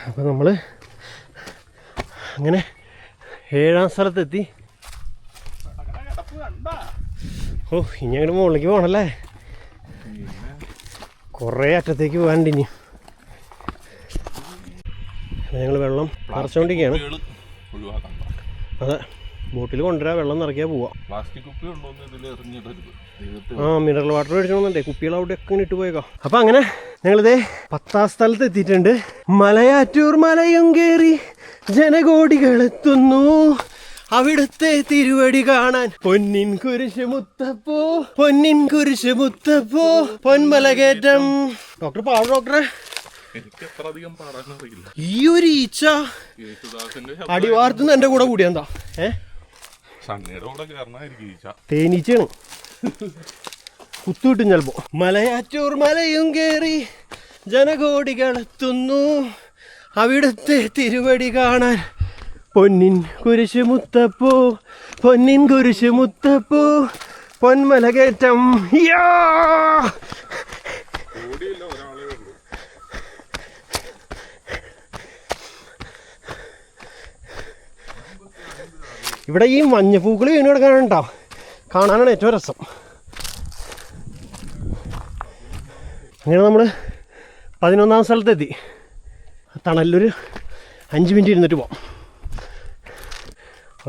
അപ്പോൾ നമ്മൾ അങ്ങനെ 7ാം സ്ഥലത്തെത്തി. ഓ, ഇനി അങ്ങോട്ട് മുകളിലേക്ക് പോകണല്ലേ, കുറേ അറ്റത്തേക്ക് പോകാനുണ്ട് ഇനി. ഞങ്ങൾ വെള്ളം നിറച്ചുകൊണ്ടിരിക്കുകയാണ്. അതെ, ബോട്ടിൽ കൊണ്ടുവരാ, വെള്ളം നിറയ്ക്കാൻ പോവാം. മിനറൽ വാട്ടർ മേടിച്ചോന്നുണ്ടേ, കുപ്പികൾ അവിടെയൊക്കെ ഇങ്ങനെ ഇട്ട് പോയേക്കാം. അപ്പം അങ്ങനെ ഞങ്ങളിതേ 10ാം സ്ഥലത്ത് എത്തിയിട്ടുണ്ട്. മലയാറ്റൂർ മലയും കയറി ജനകോടികളെത്തുന്നു അവിടുത്തെ തിരുവടി കാണാൻ. പൊന്നിൻ കുരിശ് മുത്തപ്പോ, പൊന്നിൻ കുരിശ് മുത്തപ്പോ, പൊന്മലകേറ്റം. ഡോക്ടർ പാട ഡോക്ടറെ, എനിക്ക് അത്ര അധികം പാടാനറിയില്ല. ഈ ഒരു ഈച്ച അടിവാർത്തുനിന്ന് എന്റെ കൂടെ കൂടിയാ സണ്ണിയുടെ കൂടെ കയറണായിരിക്കും ഈച്ച. തേനീച്ചയാണ്, കുത്തു കിട്ടും ചിലപ്പോ. മലയാറ്റൂർ മലയും കേറി ജനകോടികളെത്തുന്നു അവിടുത്തെ തിരുവടി കാണാൻ. പൊന്നിൻ കുരിശ് മുത്തപ്പോ, പൊന്നിൻ കുരിശ് മുത്തപ്പോ, പൊന്മലകേറ്റം. ഇവിടെ ഈ മഞ്ഞപ്പൂക്കൾ വീണ് കിടക്കാനുണ്ടോ, കാണാനാണ് ഏറ്റവും രസം. അങ്ങനെ നമ്മൾ 11ാം സ്ഥലത്തെത്തി. തണലൊരു 5 മിനിറ്റ് ഇരുന്നിട്ട് പോവാം.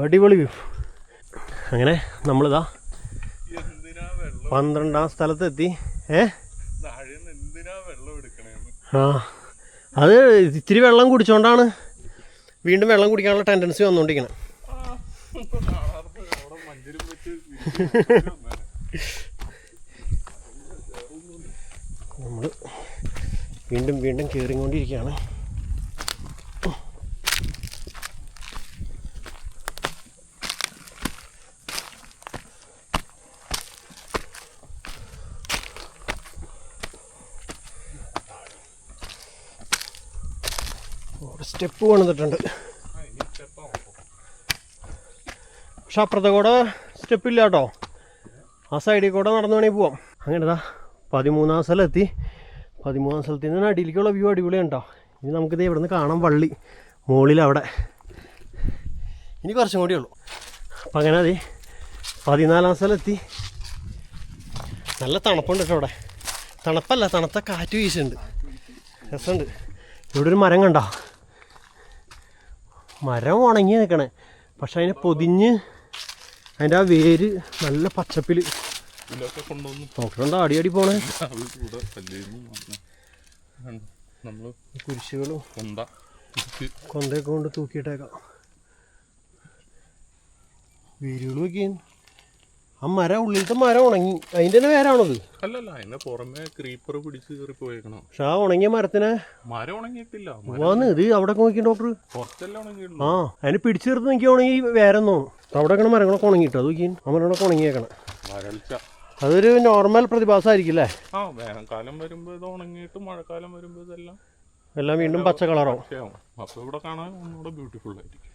അടിപൊളി വ്യൂ. അങ്ങനെ നമ്മളിതാ 12ാം സ്ഥലത്തെത്തി. ആ, അത് ഇത്തിരി വെള്ളം കുടിച്ചോണ്ടാണ് വീണ്ടും വെള്ളം കുടിക്കാനുള്ള ടെൻഡൻസി വന്നുകൊണ്ടിരിക്കണം. നമ്മൾ വീണ്ടും വീണ്ടും കയറിക്കൊണ്ടിരിക്കുകയാണ്. സ്റ്റെപ്പ് കൊണ്ടുവന്നിട്ടുണ്ട്, പക്ഷെ അപ്പുറത്തെ കൂടെ സ്റ്റെപ്പില്ല കേട്ടോ. ആ സൈഡിൽ കൂടെ നടന്നു വേണമെങ്കിൽ പോവാം. അങ്ങനെ ഇതാ 13ാം സ്ഥലം എത്തി. 13ാം സ്ഥലത്തിൽ നിന്ന് അടിയിലേക്കുള്ള വ്യൂ അടിപൊളിയാണ് കേട്ടോ. ഇനി നമുക്കിത് ഇവിടെ നിന്ന് കാണാം, വള്ളി മുകളിലവിടെ. ഇനി കുറച്ചും കൂടിയേ ഉള്ളൂ. അപ്പം അങ്ങനെ അതെ 14ാം സ്ഥലം എത്തി. നല്ല തണുപ്പുണ്ട് കേട്ടോ അവിടെ. തണുപ്പല്ല, തണുത്ത കാറ്റ് വീശുന്നുണ്ട്, രസമുണ്ട്. ഇവിടെ ഒരു മരം കണ്ടോ, മരം ഉണങ്ങി നിൽക്കണേ, പക്ഷെ അതിനെ പൊതിഞ്ഞ് അതിൻ്റെ ആ വേര് നല്ല പച്ചപ്പിൽ നോക്കണ്ട അടി അടി പോണേ. കുരിശുകളും കൊന്തയൊക്കെ കൊണ്ട് തൂക്കിയിട്ടേക്കാം. വേരുകൾ നോക്കിയാൽ ആ മരം, ഉള്ളിലത്തെ മരം ഉണങ്ങി, അതിൻ്റെ തന്നെ വേരാണത്. അല്ലല്ല, അതിന്റെ പുറമെ ക്രീപ്പർ പിടിച്ച് കയറി പോയേക്കണം. പക്ഷെ ആ ഉണങ്ങിയ മരത്തിന് മരം ഉണങ്ങിയിട്ടില്ല. ഇത് അവിടെ നോക്കി ഡോക്ടർ. കുറച്ചെല്ലാം ഉണങ്ങിയിട്ടുള്ളൂ. ആ, അതിന് പിടിച്ചു ചേർത്ത് നോക്കി ഉണങ്ങി വേരെന്നോ. അവിടെ ഒക്കെ മരങ്ങളൊക്കെ ഉണങ്ങിട്ടോ, അത് നോക്കി ആ മരങ്ങളൊക്കെ ഉണങ്ങിയേക്കണം. വരൾച്ച അതൊരു നോർമൽ പ്രതിഭാസമായിരിക്കും അല്ലേ. ആ, വേനൽക്കാലം വരുമ്പോൾ ഇത് ഉണങ്ങിയിട്ട് മഴക്കാലം വരുമ്പോൾ ഇതെല്ലാം എല്ലാം വീണ്ടും പച്ച കളറാവും. അപ്പൊ ഇവിടെ കാണാൻ ഒന്നുകൂടെ ബ്യൂട്ടിഫുൾ ആയിരിക്കും.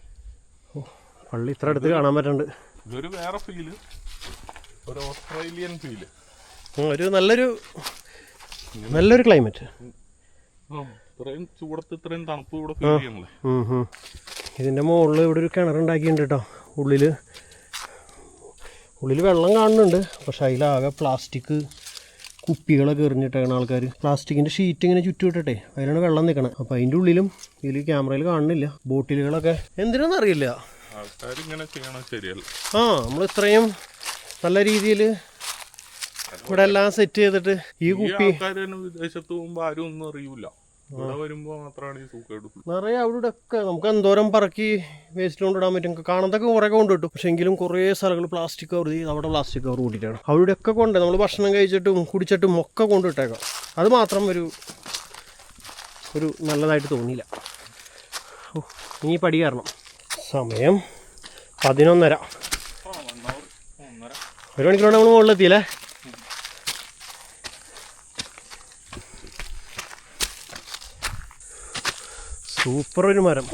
പള്ളി ഇത്ര അടുത്ത് കാണാൻ പറ്റുന്നുണ്ട്. ഇതൊരു വേറെ ഫീല്, ഒരു ഓസ്ട്രേലിയൻ ഫീല്. ഒരു നല്ലൊരു ക്ലൈമറ്റ്. ഇത്രയും ചൂടത്ത് ഇത്രയും തണുപ്പ് ഇവിടെ ഫീൽ ചെയ്യണല്ലേ. ഇതിൻ്റെ മുകളിൽ ഇവിടെ ഒരു കിണറുണ്ടാക്കിയിട്ടുണ്ട് കേട്ടോ. ഉള്ളിൽ വെള്ളം കാണുന്നുണ്ട്, പക്ഷെ അതിലാകെ പ്ലാസ്റ്റിക് കുപ്പികളൊക്കെ എറിഞ്ഞിട്ടാണ് ആൾക്കാർ. പ്ലാസ്റ്റിക്കിൻ്റെ ഷീറ്റ് ഇങ്ങനെ ചുറ്റുവിട്ടെ അതിലാണ് വെള്ളം നിൽക്കണം. അപ്പം അതിൻ്റെ ഉള്ളിലും ഇതിൽ ക്യാമറയിൽ കാണുന്നില്ല. ബോട്ടിലുകളൊക്കെ എന്തിനാണെന്ന് അറിയില്ല. ആൾക്കാരിങ്ങനെ ചെയ്യണം, ശരിയല്ല. ആ, നമ്മൾ ഇത്രയും നല്ല രീതിയിൽ ഇവിടെ എല്ലാം സെറ്റ് ചെയ്തിട്ട് ഈ കുപ്പി വിദേശത്ത് പോകുമ്പോൾ ആരും ഒന്നും അറിയൂല. ഇവിടെ വരുമ്പോൾ മാത്രമാണ് ഈ സൂക്കേടുള്ളൂ. നിറയെ അവിടെ ഒക്കെ നമുക്ക് എന്തോരം പറക്കി വേസ്റ്റ് കൊണ്ടിടാൻ പറ്റും. കാണാത്തൊക്കെ കുറേ കൊണ്ടിട്ടു, പക്ഷെ എങ്കിലും കുറേ സ്ഥലങ്ങൾ പ്ലാസ്റ്റിക് കവർ ചെയ്ത് അവിടെ പ്ലാസ്റ്റിക് കവർ കൂട്ടിയിട്ടാണ് അവിടെയൊക്കെ കൊണ്ട് നമ്മൾ ഭക്ഷണം കഴിച്ചിട്ടും കുടിച്ചിട്ടും ഒക്കെ കൊണ്ടിട്ടേക്കാം. അത് മാത്രം ഒരു നല്ലതായിട്ട് തോന്നിയില്ല. ഈ പടി കയറണം. സമയം 11:30. 1 മണിക്കൂർ നമ്മൾ മുകളിലെത്തിയല്ലേ. സൂപ്പർ ഒരു മരം.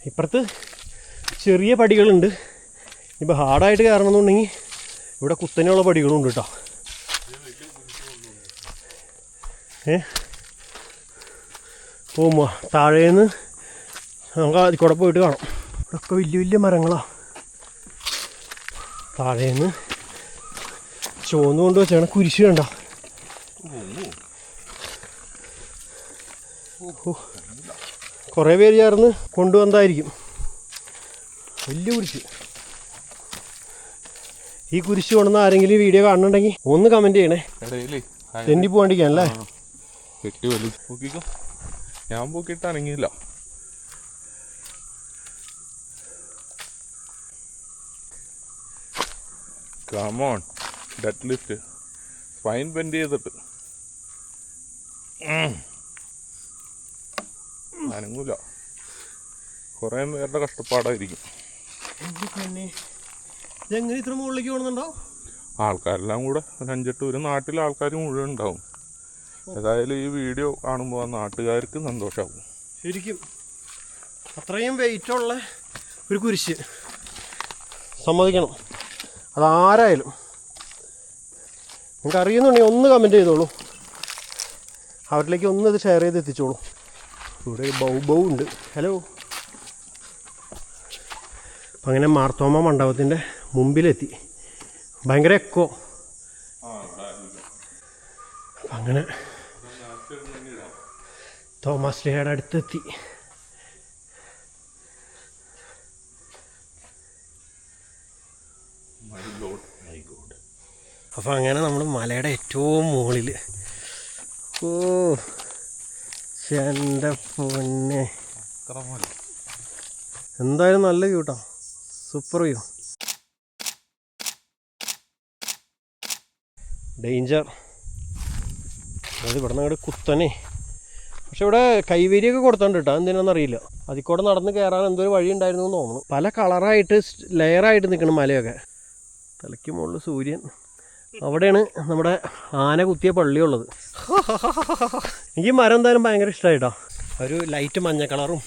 ഇപ്പുറത്ത് ചെറിയ പടികളുണ്ട്. ഇപ്പോൾ ഹാർഡായിട്ട് കയറണമെന്നുണ്ടെങ്കിൽ ഇവിടെ കുത്തനെയുള്ള പടികളും ഉണ്ട് കേട്ടോ. പോകുമ്പോൾ താഴേന്ന് നമുക്ക് അതിൽ കൂടെ പോയിട്ട് കാണാം. ഇവിടെയൊക്കെ വലിയ വലിയ മരങ്ങളാണ്. താഴേന്ന് ചുവന്ന് കൊണ്ട് വെച്ചാണ് കുരിശ് കണ്ട. കുറേ പേര് ചേർന്ന് കൊണ്ടുവന്നതായിരിക്കും. വലിയ കുരിശ്. ഈ കുരിശ് കൊണ്ടുവന്ന ആരെങ്കിലും വീഡിയോ കാണുന്നുണ്ടെങ്കിൽ ഒന്ന് കമൻറ്റ് ചെയ്യണേ. തെന്നി പോകാണ്ടിരിക്കാൻ അല്ലേ. ഞാൻ പോക്കിട്ടാണെങ്കിലോ come on deadlift spine bend ചെയ്തിട്ട് അനങ്ങൂല. കുറേ പേരുടെ കഷ്ടപ്പാടായിരിക്കും. എങ്ങനെ ഇത്ര മുകളിലേക്ക് പോകുന്നുണ്ടോ? ആൾക്കാരെല്ലാം കൂടെ ഒരു 5-8 ഒരു നാട്ടിലെ ആൾക്കാർ മുഴുവൻ ഉണ്ടാവും. ഏതായാലും ഈ വീഡിയോ കാണുമ്പോൾ ആ നാട്ടുകാർക്ക് സന്തോഷമാവും. ശരിക്കും അത്രയും വെയിറ്റുള്ള ഒരു കുരിശ് സമ്മതിക്കണം. അതാരായാലും നിങ്ങൾക്ക് അറിയുന്നുണ്ടെങ്കിൽ ഒന്ന് കമൻറ്റ് ചെയ്തോളൂ. അവരിലേക്ക് ഒന്ന് ഇത് ഷെയർ ചെയ്ത് എത്തിച്ചോളൂ. ഇവിടെ ബൗ ഉണ്ട്. ഹലോ. അപ്പം അങ്ങനെ മാർത്തോമ മണ്ഡപത്തിൻ്റെ മുമ്പിലെത്തി. ഭയങ്കര എക്കോ. അങ്ങനെ തോമസ് ലീഹയുടെ അടുത്തെത്തി. അപ്പം അങ്ങനെ നമ്മൾ മലയുടെ ഏറ്റവും മുകളിൽ. ഓ എൻ്റെ പൊന്നെ, എന്തായാലും നല്ല വ്യൂ കേട്ടോ. Super view. ഡേഞ്ചർ. അതായത് ഇവിടെ നിന്ന് അങ്ങോട്ട് കുത്തനെ. പക്ഷെ ഇവിടെ കൈവരിയൊക്കെ കൊടുത്തോണ്ട് കേട്ടോ. എന്തിനാണെന്നറിയില്ല. അതിൽ കൂടെ നടന്ന് കയറാൻ എന്തൊരു വഴി ഉണ്ടായിരുന്നു എന്ന് തോന്നുന്നു. പല കളറായിട്ട് ലെയറായിട്ട് നിൽക്കണം മലയൊക്കെ. തലയ്ക്ക് മുകളിൽ സൂര്യൻ. അവിടെയാണ് നമ്മുടെ ആന കുത്തിയ പള്ളിയുള്ളത്. എനിക്ക് മരം എന്തായാലും ഭയങ്കര ഇഷ്ടമായിട്ടോ. ഒരു ലൈറ്റ് മഞ്ഞ കളറും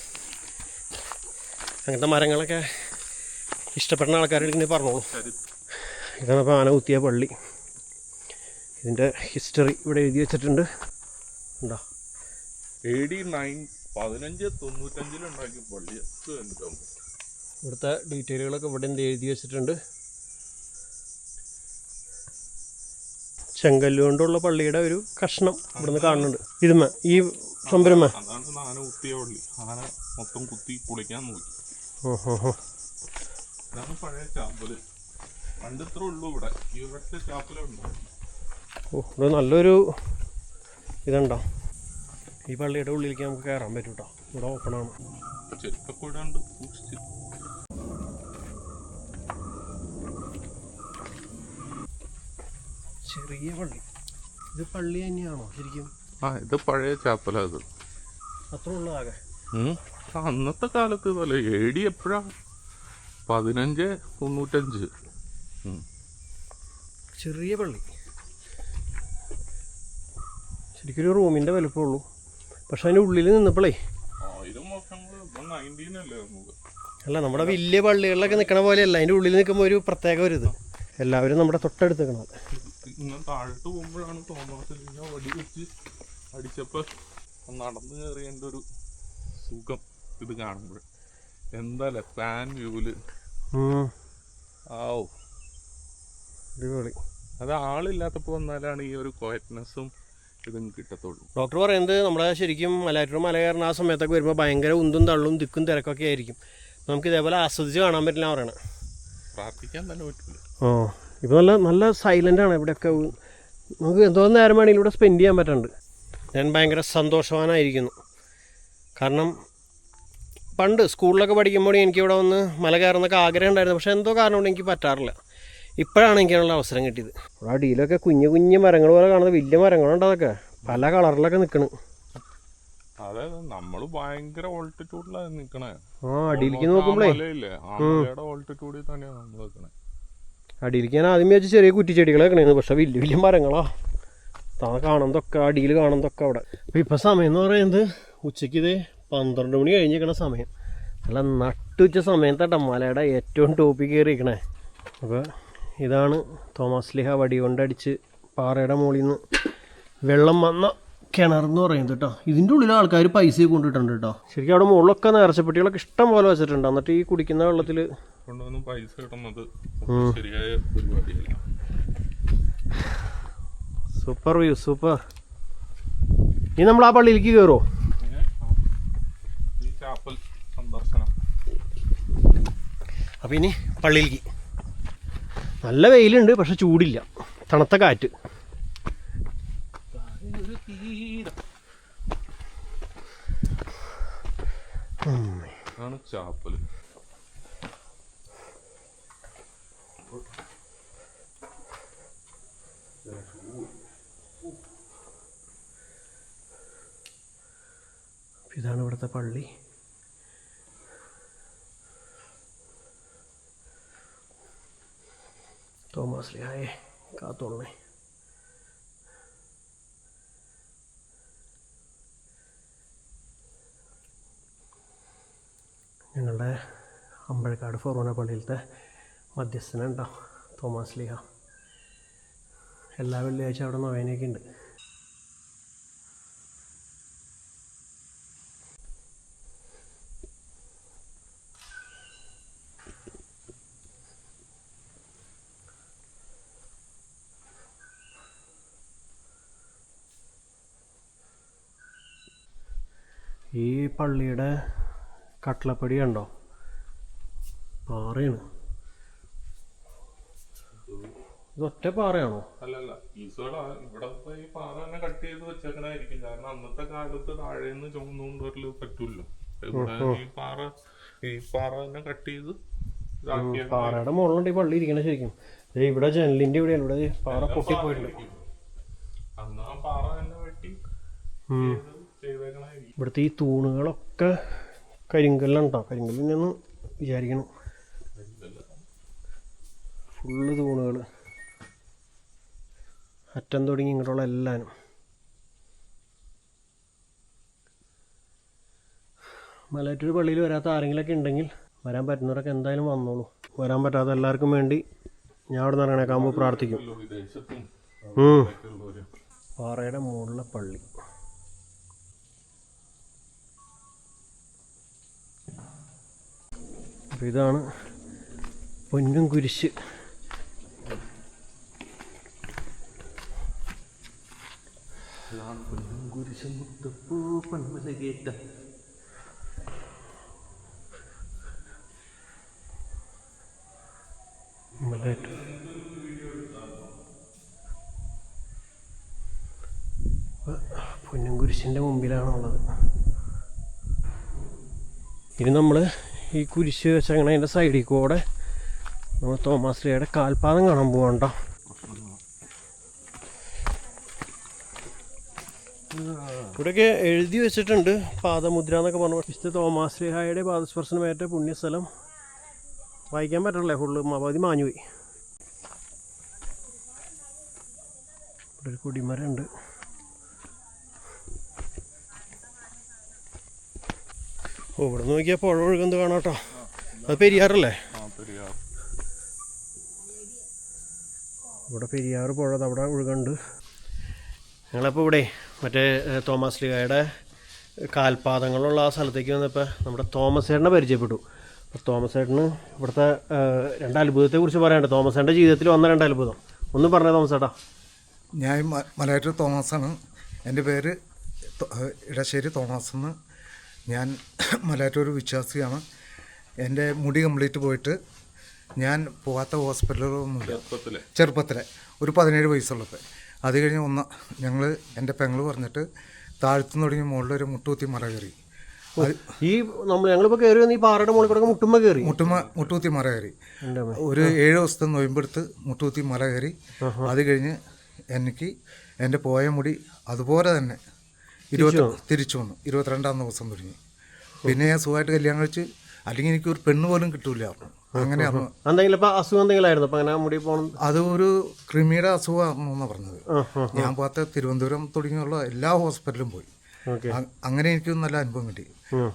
അങ്ങനത്തെ മരങ്ങളൊക്കെ ഇഷ്ടപ്പെടുന്ന ആൾക്കാരുടെ പറഞ്ഞോളൂ. ഇതാണ് അപ്പോൾ ആന കുത്തിയ പള്ളി. ഇതിൻ്റെ ഹിസ്റ്ററി ഇവിടെ എഴുതി വെച്ചിട്ടുണ്ട്. ഉണ്ടോ? AD 1595 ഉണ്ടാക്കിയ പള്ളി. ഇവിടുത്തെ ഡീറ്റെയിലുകളൊക്കെ ഇവിടെ എന്ത് എഴുതി വെച്ചിട്ടുണ്ട്. ചെങ്കല്ല് കൊണ്ടുള്ള പള്ളിയുടെ ഒരു കഷ്ണം ഇവിടുന്ന് കാണുന്നുണ്ട്. ഇതുമേ ഈ സംഭരമേ അതാണ് ആന കുത്തിയ പള്ളി. ആന മൊത്തം കുത്തി പൊളിക്കാൻ നോക്കി. ഇതാണ് പഴയ ചാപ്പല്. പണ്ടിത്ര ഉള്ളൂ ഇവിടെ. ഈ ഒരൊറ്റ ചാപ്പലുണ്ടോ? ഓ, ഇവിടെ നല്ലൊരു ഇതുണ്ടോ. ഈ പള്ളിയുടെ ഉള്ളിലേക്ക് നമുക്ക് കയറാൻ പറ്റും കേട്ടോ. ഇവിടെ ഓപ്പണാണ്. ചെരുപ്പൊക്കെ ഇടാണ്ട് സൂക്ഷിച്ച്. ചെറിയ പള്ളി. ഇത് പള്ളി തന്നെയാണോ ശരിക്കും? ഇത് പഴയ ചാപ്പല. ഇത് അത്ര ഉള്ളതാകെ. അന്നത്തെ കാലത്ത് ഇതല്ലേ. AD എപ്പോഴാ? 1595. ചെറിയ പള്ളി. ശരിക്കൊരു റൂമിൻ്റെ വലുപ്പമുള്ളൂ. പക്ഷെ അതിൻ്റെ ഉള്ളിൽ നിന്നപ്പോഴേ അല്ല, നമ്മുടെ വലിയ പള്ളികളിലൊക്കെ നിൽക്കണ പോലെയല്ല. അതിൻ്റെ ഉള്ളിൽ നിൽക്കുമ്പോൾ ഒരു പ്രത്യേക ഒരു ഇത്. എല്ലാവരും നമ്മുടെ തൊട്ടടുത്ത് നിൽക്കണം. ഇങ്ങനെ താഴോട്ട് പോകുമ്പോഴാണ് തോമസ് ലീഹ വടി വെച്ച് അടിച്ചപ്പോൾ നടന്നു കയറിയതിൻ്റെ ഒരു സുഖം ഇത് കാണുമ്പോൾ. എന്താല്ലേ ഫാൻ വ്യൂവില്. ആവോ അടിപൊളി. അത് ആളില്ലാത്തപ്പോൾ വന്നാലാണ് ഈ ഒരു ക്വയറ്റ്നെസ്സും ഇതും കിട്ടത്തുള്ളൂ. ഡോക്ടർ പറയുന്നത് നമ്മുടെ ശരിക്കും മലയാറ്റൂർ മല കയറുന്ന ആ സമയത്തൊക്കെ വരുമ്പോൾ ഭയങ്കര ഉന്തും തള്ളും ദിക്കും തിരക്കൊക്കെ ആയിരിക്കും. നമുക്ക് ഇതേപോലെ ആസ്വദിച്ച് കാണാൻ പറ്റില്ല പറയണേ. പ്രാർത്ഥിക്കാൻ തന്നെ പറ്റില്ല. ഇപ്പോൾ നല്ല നല്ല സൈലൻ്റ് ആണ് ഇവിടെയൊക്കെ. നമുക്ക് എന്തോ നേരം വേണമെങ്കിലും ഇവിടെ സ്പെൻഡ് ചെയ്യാൻ പറ്റുന്നുണ്ട്. ഞാൻ ഭയങ്കര സന്തോഷവാനായിരിക്കുന്നു. കാരണം പണ്ട് സ്കൂളിലൊക്കെ പഠിക്കുമ്പോൾ എനിക്കിവിടെ വന്ന് മല കയറുന്നൊക്കെ ആഗ്രഹം ഉണ്ടായിരുന്നു. പക്ഷേ എന്തോ കാരണം കൊണ്ട് എനിക്ക് പറ്റാറില്ല. ഇപ്പോഴാണ് എനിക്കാനുള്ള അവസരം കിട്ടിയത്. ഇവിടെ അടിയിലൊക്കെ കുഞ്ഞു കുഞ്ഞു മരങ്ങൾ പോലെ കാണുന്നത് വലിയ മരങ്ങളുണ്ട്, അതൊക്കെ പല കളറിലൊക്കെ നിൽക്കണ്. അതെ, നമ്മള് ഭയങ്കര ഓൾട്ടിറ്റ്യൂഡിലാണ് നിക്കണേ. അടിയിലേക്ക് നോക്കുമ്പോഴേ ഓൾട്ടിറ്റ്യൂഡിൽ തന്നെയാണ് നമ്മൾ നിൽക്കണേ. അടിയിലേക്ക് ഞാൻ ആദ്യം വെച്ച് ചെറിയ കുറ്റിച്ചെടികൾ വെക്കണേന്ന്, പക്ഷെ വലിയ വലിയ മരങ്ങളാ കാണുന്നതൊക്കെ, അടിയിൽ കാണുന്നതൊക്കെ അവിടെ. അപ്പോൾ ഇപ്പം സമയം എന്ന് പറയുന്നത് ഉച്ചയ്ക്ക് ഇത് 12 മണി കഴിഞ്ഞിരിക്കണ സമയം. നല്ല നട്ടുച്ച സമയത്താട്ടോ മലയുടെ ഏറ്റവും ടോപ്പിൽ കയറിയിരിക്കണേ. അപ്പോൾ ഇതാണ് തോമസ് ലീഹ വടി കൊണ്ടടിച്ച് പാറയുടെ മുകളിൽ നിന്ന് വെള്ളം വന്ന കിണറെന്ന് പറയുന്നത് കേട്ടോ. ഇതിൻ്റെ ഉള്ളിൽ ആൾക്കാർ പൈസയൊക്കെ കൊണ്ടിട്ടുണ്ട് കേട്ടോ. ശരിക്കും അവിടെ മുകളിലൊക്കെ നേർച്ചപ്പെട്ടികളൊക്കെ ഇഷ്ടം പോലെ വെച്ചിട്ടുണ്ട്. എന്നിട്ട് ഈ കുടിക്കുന്ന വെള്ളത്തിൽ കൊണ്ടുവന്ന് പൈസ കിട്ടുന്നത് ശരിയായ പരിപാടിയല്ല. Super view, super. ഇനി നമ്മൾ ആ പള്ളിയിലേക്ക് കയറുമോ? ഈ ചാപ്പൽ സന്ദർശനം. അപ്പം ഇനി പള്ളിയിലേക്ക്. നല്ല വെയിലുണ്ട്, പക്ഷെ ചൂടില്ല, തണുത്ത കാറ്റ്. ചാപ്പൽ ഇതാണ് ഇവിടുത്തെ പള്ളി. തോമസ് ലീഹായെ കാത്തോളണേ. ഞങ്ങളുടെ അമ്പഴക്കാട് ഫൊറോന പള്ളിയിലത്തെ മധ്യസ്ഥനുണ്ടോ തോമസ് ലീഹ. എല്ലാ വെള്ളിയാഴ്ച അവിടെ നൊവേനയൊക്കെ ഉണ്ട്. ഈ പള്ളിയുടെ കട്ടളപ്പടി കണ്ടോ, പാറയാണ്. ഇതൊറ്റ പാറയാണോ? അല്ലല്ല, ഇവിടെ ഈ പാറ തന്നെ കട്ട് ചെയ്ത് വെച്ചേക്കണായിരിക്കും. കാരണം അന്നത്തെ കാലത്ത് താഴേന്ന് ചുമന്നുകൊണ്ടുവരല് പറ്റൂല്ലോ. ഇവിടെ ഈ പാറ തന്നെ കട്ട് ചെയ്ത് പാറയുടെ മുകളിലുണ്ട് ഈ പള്ളി ഇരിക്കണേ. ശരിക്കും ഇവിടെ ജനലിന്റെ ഇവിടെ ഇവിടെ പാറ പൊട്ടിപ്പോയിട്ടുണ്ട്. അന്ന് ആ പാറ തന്നെ വെട്ടി ഇവിടുത്തെ ഈ തൂണുകളൊക്കെ കരിങ്കല്ലുണ്ടോ, കരിങ്കല്ലെന്ന് വിചാരിക്കണം. ഫുള്ള് തൂണുകൾ, അറ്റം തുടങ്ങി ഇങ്ങോട്ടുള്ള എല്ലാനും. മലയാറ്റൂർ പള്ളിയിൽ വരാത്ത ആരെങ്കിലുമൊക്കെ ഉണ്ടെങ്കിൽ വരാൻ പറ്റുന്നവരൊക്കെ എന്തായാലും വന്നോളൂ. വരാൻ പറ്റാത്ത എല്ലാവർക്കും വേണ്ടി ഞാൻ അവിടെ നിന്ന് ഇറങ്ങണേക്കാകുമ്പോൾ പ്രാർത്ഥിക്കും. പാറയുടെ മുകളിലെ പള്ളി. അപ്പോൾ ഇതാണ് പൊന്നും കുരിശ്. പൊന്നും കുരിശിൻ്റെ മുമ്പിലാണുള്ളത്. ഇനി നമ്മൾ ഈ കുരിശ് വെച്ചങ്ങനെ അതിൻ്റെ സൈഡിൽ കൂടെ നമ്മൾ തോമസ് ലീഹയുടെ കാൽപാദം കാണാൻ പോകണ്ട. ഇവിടെയൊക്കെ എഴുതി വെച്ചിട്ടുണ്ട് പാദമുദ്ര എന്നൊക്കെ പറഞ്ഞു. വിശുദ്ധ തോമസ് ലീഹായുടെ പാദസ്പർശനമേറ്റ പുണ്യസ്ഥലം. വായിക്കാൻ പറ്റണല്ലേ, ഫുള്ള് പകുതി മാഞ്ഞുപോയി. ഇവിടെ ഒരു കൊടിമരമുണ്ട്. ഓ, ഇവിടെ നോക്കിയാൽ പുഴ ഒഴുകുന്നത് കാണാം കേട്ടോ. അത് പെരിയാറല്ലേ? ഇവിടെ പെരിയാറ് പുഴ അവിടെ ഒഴുകുന്നുണ്ട്. ഞങ്ങളപ്പോൾ ഇവിടെ മറ്റേ തോമസ് ലീഹായുടെ കാൽപാദങ്ങളുള്ള ആ സ്ഥലത്തേക്ക് വന്നപ്പോൾ നമ്മുടെ തോമസ് ചേട്ടനെ പരിചയപ്പെട്ടു. അപ്പോൾ തോമസ് ചേട്ടന് ഇവിടുത്തെ 2 അത്ഭുതത്തെക്കുറിച്ച് പറയാനുണ്ട്. തോമസ് ചേട്ടൻ്റെ ജീവിതത്തിൽ വന്ന 2 അത്ഭുതം ഒന്ന് പറഞ്ഞേ തോമസ് ചേട്ടാ. ഞാൻ മലയാറ്റൂർ തോമസാണ്. എൻ്റെ പേര് ഇടശ്ശേരി തോമസ് എന്ന്. ഞാൻ മലയാറ്റൂർ വിശ്വാസിയാണ്. എൻ്റെ മുടി കംപ്ലീറ്റ് പോയിട്ട് ഞാൻ പോകാത്ത ഹോസ്പിറ്റലുകളൊന്നുമില്ല. ചെറുപ്പത്തിലെ ഒരു 17 വയസ്സുള്ളപ്പോൾ. അത് കഴിഞ്ഞ് ഞങ്ങൾ എൻ്റെ പെങ്ങൾ പറഞ്ഞിട്ട് താഴ്ത്തുനിന്ന് തുടങ്ങി മുകളിലൊരു മുട്ടുകുത്തി മല കയറി. ഈ ഞങ്ങളിപ്പോൾ കയറി വന്ന് ഈ പാറയുടെ മുകളിൽ കൂടെ മുട്ടുമ്മ കയറി മുട്ടുകുത്തി മല കയറി ഒരു 7 ദിവസത്തെ നൊയമ്പെടുത്ത് മുട്ടുകുത്തി മല കയറി. അത് കഴിഞ്ഞ് എനിക്ക് എൻ്റെ പോയ മുടി അതുപോലെ തന്നെ തിരിച്ചു വന്നു 22-ാം ദിവസം തുടങ്ങി. പിന്നെ ഞാൻ സുഖമായിട്ട് കല്യാണം കഴിച്ച്, അല്ലെങ്കിൽ എനിക്ക് ഒരു പെണ്ണ് പോലും കിട്ടൂല. അങ്ങനെ അസുഖം എന്തെങ്കിലും അങ്ങനെ മുടി പോകണം. അത് ഒരു കൃമിയുടെ അസുഖമാണെന്നാണ് പറഞ്ഞത്. ഞാൻ പോകാത്ത തിരുവനന്തപുരം തുടങ്ങിയുള്ള എല്ലാ ഹോസ്പിറ്റലും പോയി. അങ്ങനെ എനിക്ക് നല്ല അനുഭവം കിട്ടി.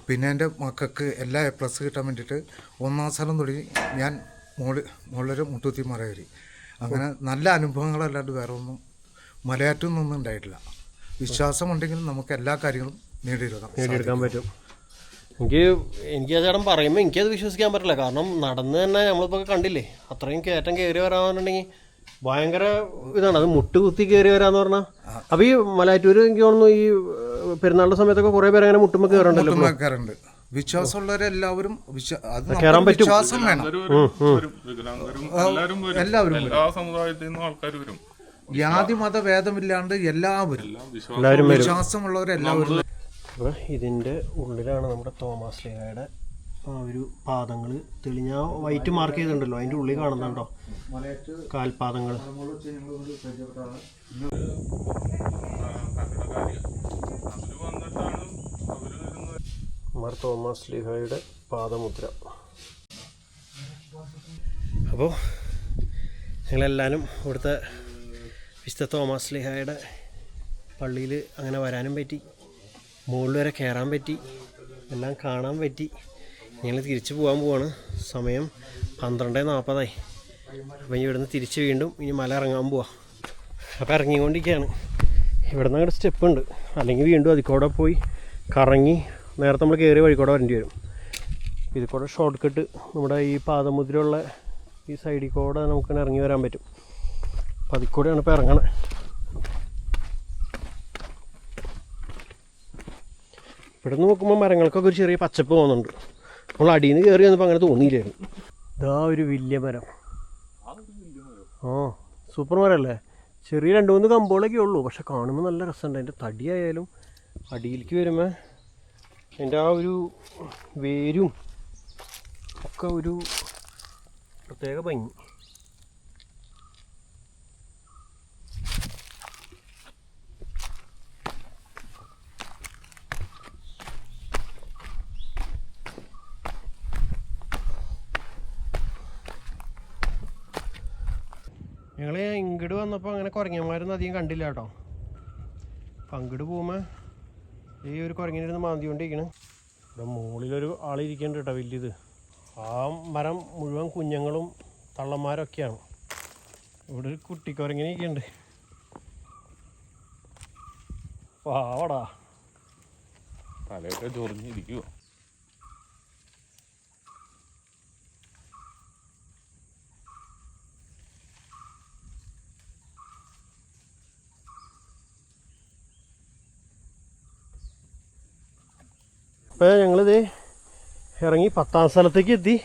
പിന്നെ എൻ്റെ മക്കൾക്ക് എല്ലാ A+ കിട്ടാൻ വേണ്ടിയിട്ട് 1-ാം സ്ഥലം തുടങ്ങി ഞാൻ മുകളിലൊരു മുട്ടുകുത്തി മല കയറി. അങ്ങനെ നല്ല അനുഭവങ്ങളല്ലാണ്ട് വേറെ ഒന്നും മലയാറ്റൂർ നിന്നും ഉണ്ടായിട്ടില്ല. വിശ്വാസമുണ്ടെങ്കിൽ നമുക്ക് എല്ലാ കാര്യങ്ങളും നേടിയെടുക്കാൻ പറ്റും. എനിക്ക് ആ ചേട്ടൻ പറയുമ്പോൾ എനിക്കത് വിശ്വസിക്കാൻ പറ്റില്ല. കാരണം നടന്ന് തന്നെ നമ്മളിപ്പോൾ കണ്ടില്ലേ, അത്രയും കയറ്റം കയറി വരാമെന്നുണ്ടെങ്കിൽ ഭയങ്കര ഇതാണ്. അത് മുട്ട് കുത്തി കയറി വരാന്ന് പറഞ്ഞാൽ. അപ്പോൾ ഈ മലയാറ്റൂർ എനിക്ക് തോന്നുന്നു ഈ പെരുന്നാളിൻ്റെ സമയത്തൊക്കെ കുറേ പേര് അങ്ങനെ മുട്ടുമ്പോൾ കയറുന്നുണ്ട്. വിശ്വാസമുള്ളവരെല്ലാവരും കയറാൻ പറ്റും. വിശ്വാസം വേണം. എല്ലാവരും ജാതി മത ഭേദമില്ലാണ്ട് എല്ലാവരും വിശ്വാസമുള്ളവരെല്ലാവരും. ഇതിൻ്റെ ഉള്ളിലാണ് നമ്മുടെ തോമസ് ലീഹയുടെ ഒരു പാദങ്ങൾ തെളിഞ്ഞ വൈറ്റ് മാർക്ക് ചെയ്തിട്ടുണ്ടല്ലോ, അതിൻ്റെ ഉള്ളിൽ കാണുന്നുണ്ടോ കാൽപാദങ്ങൾ. തോമസ് ലീഹയുടെ പാദമുദ്ര. അപ്പോൾ ഞങ്ങളെല്ലാവരും ഇവിടുത്തെ വിശുദ്ധ തോമസ് ലീഹയുടെ പള്ളിയിൽ അങ്ങനെ വരാനും പറ്റി, മുകളിൽ വരെ കയറാൻ പറ്റി, എല്ലാം കാണാൻ പറ്റി. ഞങ്ങൾ തിരിച്ചു പോകാൻ പോവാണ്. സമയം 12:40. അപ്പം ഇവിടുന്ന് തിരിച്ച് വീണ്ടും ഇനി മല ഇറങ്ങാൻ പോവാം. അപ്പോൾ ഇറങ്ങിക്കൊണ്ടിരിക്കുകയാണ്. ഇവിടെ നിന്ന് അങ്ങോട്ട് സ്റ്റെപ്പ് ഉണ്ട്, അല്ലെങ്കിൽ വീണ്ടും അതിക്കൂടെ പോയി കറങ്ങി നേരത്തെ നമ്മൾ കയറിയ വഴിക്കൂടെ വരേണ്ടി വരും. ഇതിൽ കൂടെ ഷോർട്ട് കട്ട് നമ്മുടെ ഈ പാദമുദ്രയുള്ള ഈ സൈഡിൽ കൂടെ നമുക്ക് ഇറങ്ങി വരാൻ പറ്റും. അപ്പം അതിൽ കൂടെയാണ് ഇപ്പോൾ ഇറങ്ങണത്. ഇവിടെ നിന്ന് നോക്കുമ്പോൾ മരങ്ങൾക്കൊക്കെ ഒരു ചെറിയ പച്ചപ്പ് തോന്നുന്നുണ്ട്. നമ്മൾ അടിയിൽ നിന്ന് കയറി വന്നപ്പോൾ അങ്ങനെ തോന്നിയില്ലായിരുന്നു. ഇതാ ഒരു വലിയ മരം. സൂപ്പർ മരമല്ലേ? ചെറിയ 2-3 കമ്പുകളൊക്കെ ഉള്ളൂ, പക്ഷെ കാണുമ്പോൾ നല്ല രസമുണ്ട്. അതിൻ്റെ തടിയായാലും അടിയിലേക്ക് വരുമ്പോൾ അതിൻ്റെ ആ ഒരു വേരും ഒക്കെ ഒരു പ്രത്യേക ഭംഗി. ഞങ്ങൾ ഇങ്ങോട്ട് വന്നപ്പോൾ അങ്ങനെ കുരങ്ങന്മാരൊന്നും അധികം കണ്ടില്ല കേട്ടോ. അപ്പം അങ്ങോട്ട് പോകുമ്പോൾ ഈ ഒരു കുരങ്ങിനിരുന്ന് മാന്തിക്കൊണ്ടിരിക്കണം. ഇവിടെ മുകളിലൊരു ആളിരിക്കുന്നുണ്ട് കേട്ടോ, വലിയത്. ആ മരം മുഴുവൻ കുഞ്ഞുങ്ങളും തള്ളന്മാരൊക്കെയാണ്. ഇവിടെ ഒരു കുട്ടിക്കുരങ്ങിനൊക്കെ ഉണ്ട്. പാവടാ, തലയൊക്കെ ചൊറിഞ്ഞിരിക്കുവോ. അപ്പോൾ ഞങ്ങളിത് ഇറങ്ങി 10-ാം സ്ഥലത്തേക്ക് എത്തി.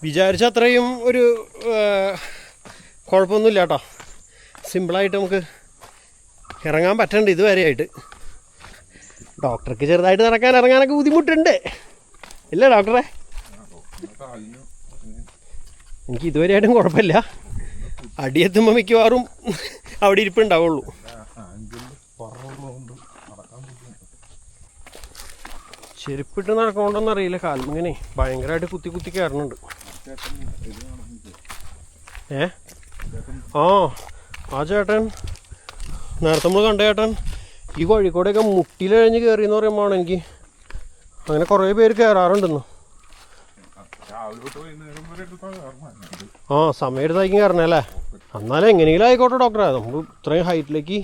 വിചാരിച്ച അത്രയും ഒരു കുഴപ്പമൊന്നുമില്ല കേട്ടോ. സിമ്പിളായിട്ട് നമുക്ക് ഇറങ്ങാൻ പറ്റണ്ട് ഇതുവരെയായിട്ട്. ഡോക്ടർക്ക് ചെറുതായിട്ട് ഇറങ്ങാനൊക്കെ ബുദ്ധിമുട്ടുണ്ട്, ഇല്ല ഡോക്ടറെ? എനിക്ക് ഇതുവരെയായിട്ടും കുഴപ്പമില്ല. അടിയെത്തുമ്പോൾ മിക്കവാറും അവിടെ ഇരിപ്പുണ്ടാവുള്ളൂ. ചെരുപ്പിട്ട് നടക്കണമെന്നൊന്നും അറിയില്ല, കാൽമിങ്ങനെ ഭയങ്കരമായിട്ട് കുത്തി കയറുന്നുണ്ട്. ആ ചേട്ടൻ നേരത്തെ നമ്മൾ കണ്ട ചേട്ടൻ ഈ വഴിക്കൂടെയൊക്കെ മുട്ടിലഴിഞ്ഞ് കയറിയെന്ന് പറയുമ്പോഴാണ് എനിക്ക് അങ്ങനെ കുറേ പേര് കയറാറുണ്ടെന്ന്. സമയം എടുത്തായിരിക്കും കയറണല്ലേ? എന്നാലും എങ്ങനെയെങ്കിലും ആയിക്കോട്ടെ ഡോക്ടറെ, നമുക്ക് ഇത്രയും ഹൈറ്റിലേക്ക്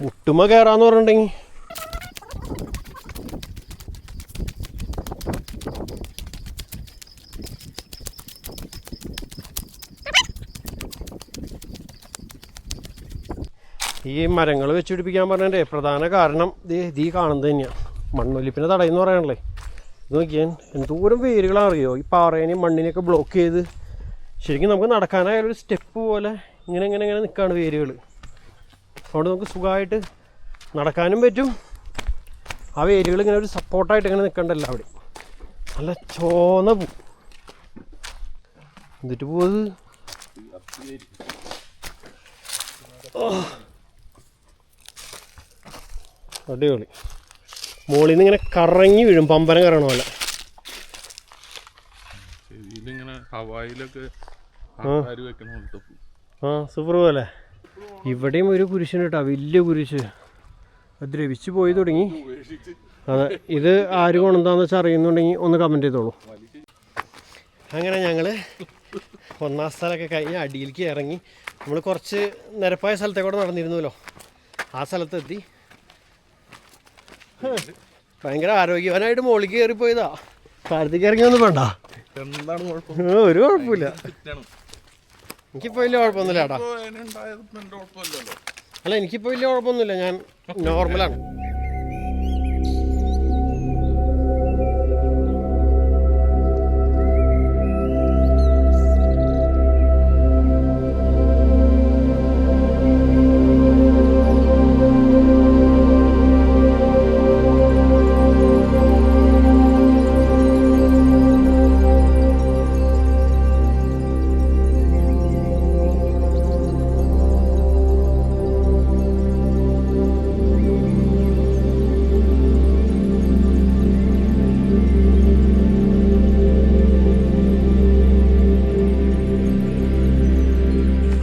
മുട്ടുമ്മ കയറാന്ന് പറഞ്ഞിട്ടുണ്ടെങ്കിൽ. ഈ മരങ്ങൾ വെച്ച് പിടിപ്പിക്കാൻ പറഞ്ഞതിൻ്റെ പ്രധാന കാരണം ഈ കാണുന്നത് തന്നെയാണ്. മണ്ണൊലിപ്പിനെ തടയെന്ന് പറയാനല്ലേ. ഇത് നോക്കിയാൽ എന്തോരം വേരുകളാണ് അറിയോ, ഈ പാറേനെയും മണ്ണിനെയൊക്കെ ബ്ലോക്ക് ചെയ്ത്. ശരിക്കും നമുക്ക് നടക്കാനായാലൊരു സ്റ്റെപ്പ് പോലെ ഇങ്ങനെ നിൽക്കുകയാണ് വേരുകൾ. അതുകൊണ്ട് നമുക്ക് സുഖമായിട്ട് നടക്കാനും പറ്റും, ആ വേരുകൾ ഇങ്ങനെ ഒരു സപ്പോർട്ടായിട്ട് ഇങ്ങനെ നിൽക്കണ്ടല്ലോ അവിടെ. നല്ല ചോന്ന പൂ. എന്നിട്ട് പോയത് അടിപൊളി. മുകളിൽ നിന്ന് ഇങ്ങനെ കറങ്ങി വീഴും, പമ്പരം കറങ്ങണ പോലെ. ആ സൂപ്പർ പോലെ. ഇവിടെയും ഒരു കുരിശിന് കേട്ടോ, വലിയ കുരിശ്. ദ്രവിച്ച് പോയി തുടങ്ങി. അതെ, ഇത് ആര് കൊണ്ടെന്താന്ന് വെച്ചാൽ അറിയുന്നുണ്ടെങ്കിൽ ഒന്ന് കമൻറ്റ് ചെയ്തോളൂ. അങ്ങനെ ഞങ്ങൾ ഒന്നാം സ്ഥലമൊക്കെ കഴിഞ്ഞ് അടിയിലേക്ക് ഇറങ്ങി. നമ്മൾ കുറച്ച് നിരപ്പായ സ്ഥലത്തേക്കൂടെ നടന്നിരുന്നല്ലോ, ആ സ്ഥലത്തെത്തി. ഭയങ്കര ആരോഗ്യവാനായിട്ട് മുകളിൽ കയറിപ്പോയതാ. താഴത്തേക്ക് ഇറങ്ങിയൊന്നും വേണ്ട. എന്താണ് കുഴപ്പം? ഒരു കുഴപ്പമില്ല. എനിക്കിപ്പോൾ വലിയ കുഴപ്പമൊന്നുമില്ല ചേട്ടാ. അല്ല, എനിക്കിപ്പോൾ വലിയ കുഴപ്പമൊന്നുമില്ല, ഞാൻ നോർമലാണ്.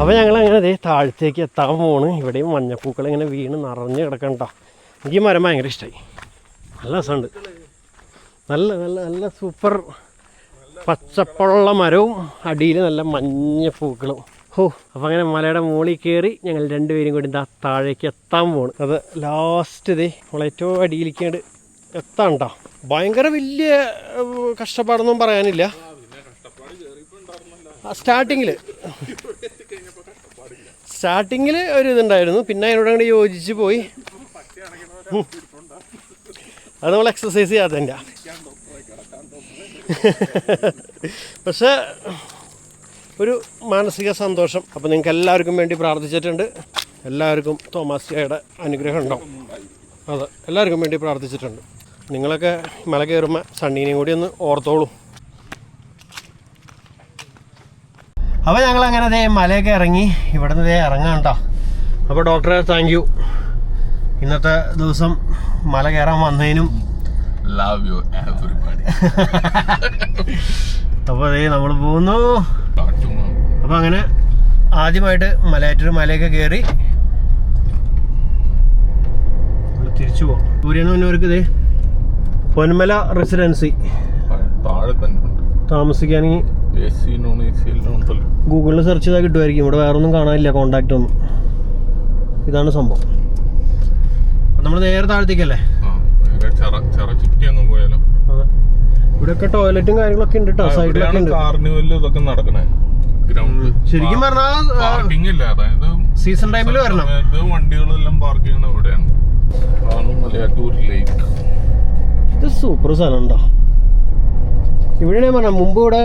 അപ്പോൾ ഞങ്ങളങ്ങനെ അതേ താഴത്തേക്ക് എത്താൻ പോണ്. ഇവിടെയും മഞ്ഞപ്പൂക്കൾ ഇങ്ങനെ വീണ് നിറഞ്ഞ് കിടക്കണ്ട. എനിക്ക് ഈ മരം ഭയങ്കര ഇഷ്ടമായി. നല്ല രസമുണ്ട്. നല്ല നല്ല നല്ല സൂപ്പർ പച്ചപ്പുള്ള മരവും അടിയിൽ നല്ല മഞ്ഞപ്പൂക്കളും. അപ്പോൾ അങ്ങനെ മലയുടെ മുകളിൽ കയറി ഞങ്ങൾ രണ്ടുപേരും കൂടി ഇതാ താഴേക്ക് എത്താൻ പോണ്. അത് ലാസ്റ്റ് ഇതേ നമ്മളേറ്റവും അടിയിലേക്കാണ്ട് എത്താൻ കേട്ടോ. ഭയങ്കര വലിയ കഷ്ടപ്പാടൊന്നും പറയാനില്ല. സ്റ്റാർട്ടിങ്ങിൽ ഒരു ഇതുണ്ടായിരുന്നു, പിന്നെ അതിനോട് അങ്ങോട്ട് യോജിച്ച് പോയി. അത് നമ്മൾ എക്സസൈസ് ചെയ്യാത്തതിൻ്റെ. പക്ഷേ ഒരു മാനസിക സന്തോഷം. അപ്പോൾ നിങ്ങൾക്ക് എല്ലാവർക്കും വേണ്ടി പ്രാർത്ഥിച്ചിട്ടുണ്ട്. എല്ലാവർക്കും തോമാസ്ലിയുടെ അനുഗ്രഹം ഉണ്ടാവും. അതെ, എല്ലാവർക്കും വേണ്ടി പ്രാർത്ഥിച്ചിട്ടുണ്ട്. നിങ്ങളൊക്കെ മല കയറുമ്പോൾ സണ്ണീനെയും കൂടി ഒന്ന് ഓർത്തോളൂ. അപ്പോൾ ഞങ്ങളങ്ങനെ ദേ മലയൊക്കെ ഇറങ്ങി ഇവിടെ നിന്ന് ദേ ഇറങ്ങാം കേട്ടോ. അപ്പോൾ ഡോക്ടറെ താങ്ക് യു. ഇന്നത്തെ ദിവസം മല കയറാൻ വന്നതിനും ലവ് യു എവരിബഡി. അപ്പോൾ അതേ നമ്മൾ പോകുന്നു. അപ്പോൾ അങ്ങനെ ആദ്യമായിട്ട് മലയാറ്റൂർ മലയൊക്കെ കയറി തിരിച്ചു പോകാം. ദൂരെന്ന് മുന്നവർക്ക് ഇതേ പൊന്മല റെസിഡൻസി താഴെ തന്നെ താമസിക്കുകയാണെങ്കിൽ ഗൂഗിളിൽ സെർച്ച് ചെയ്താൽ കിട്ടുമായിരിക്കും. ഇവിടെ വേറെ ഒന്നും കാണാനില്ല, കോണ്ടാക്റ്റ് ഒന്നും. ഇതാണ് സംഭവം. നമ്മൾ നേരെ താഴത്തേക്കല്ലേ. അതെ, ഇവിടെയൊക്കെ ടോയ്ലറ്റും കാര്യങ്ങളൊക്കെ ഉണ്ട് കേട്ടോ. സൈഡിലൊക്കെ ഉണ്ട്. ശരിക്കും പറഞ്ഞാൽ സീസൺ ടൈമിൽ വരണം. വണ്ടികളെല്ലാം പാർക്ക് ചെയ്യണ ഇവിടെയാണ്. ഇത് സൂപ്പർ സ്ഥലം ഉണ്ടോ. ഇവിടെ ഞാൻ പറഞ്ഞ മുമ്പ് ഇവിടെ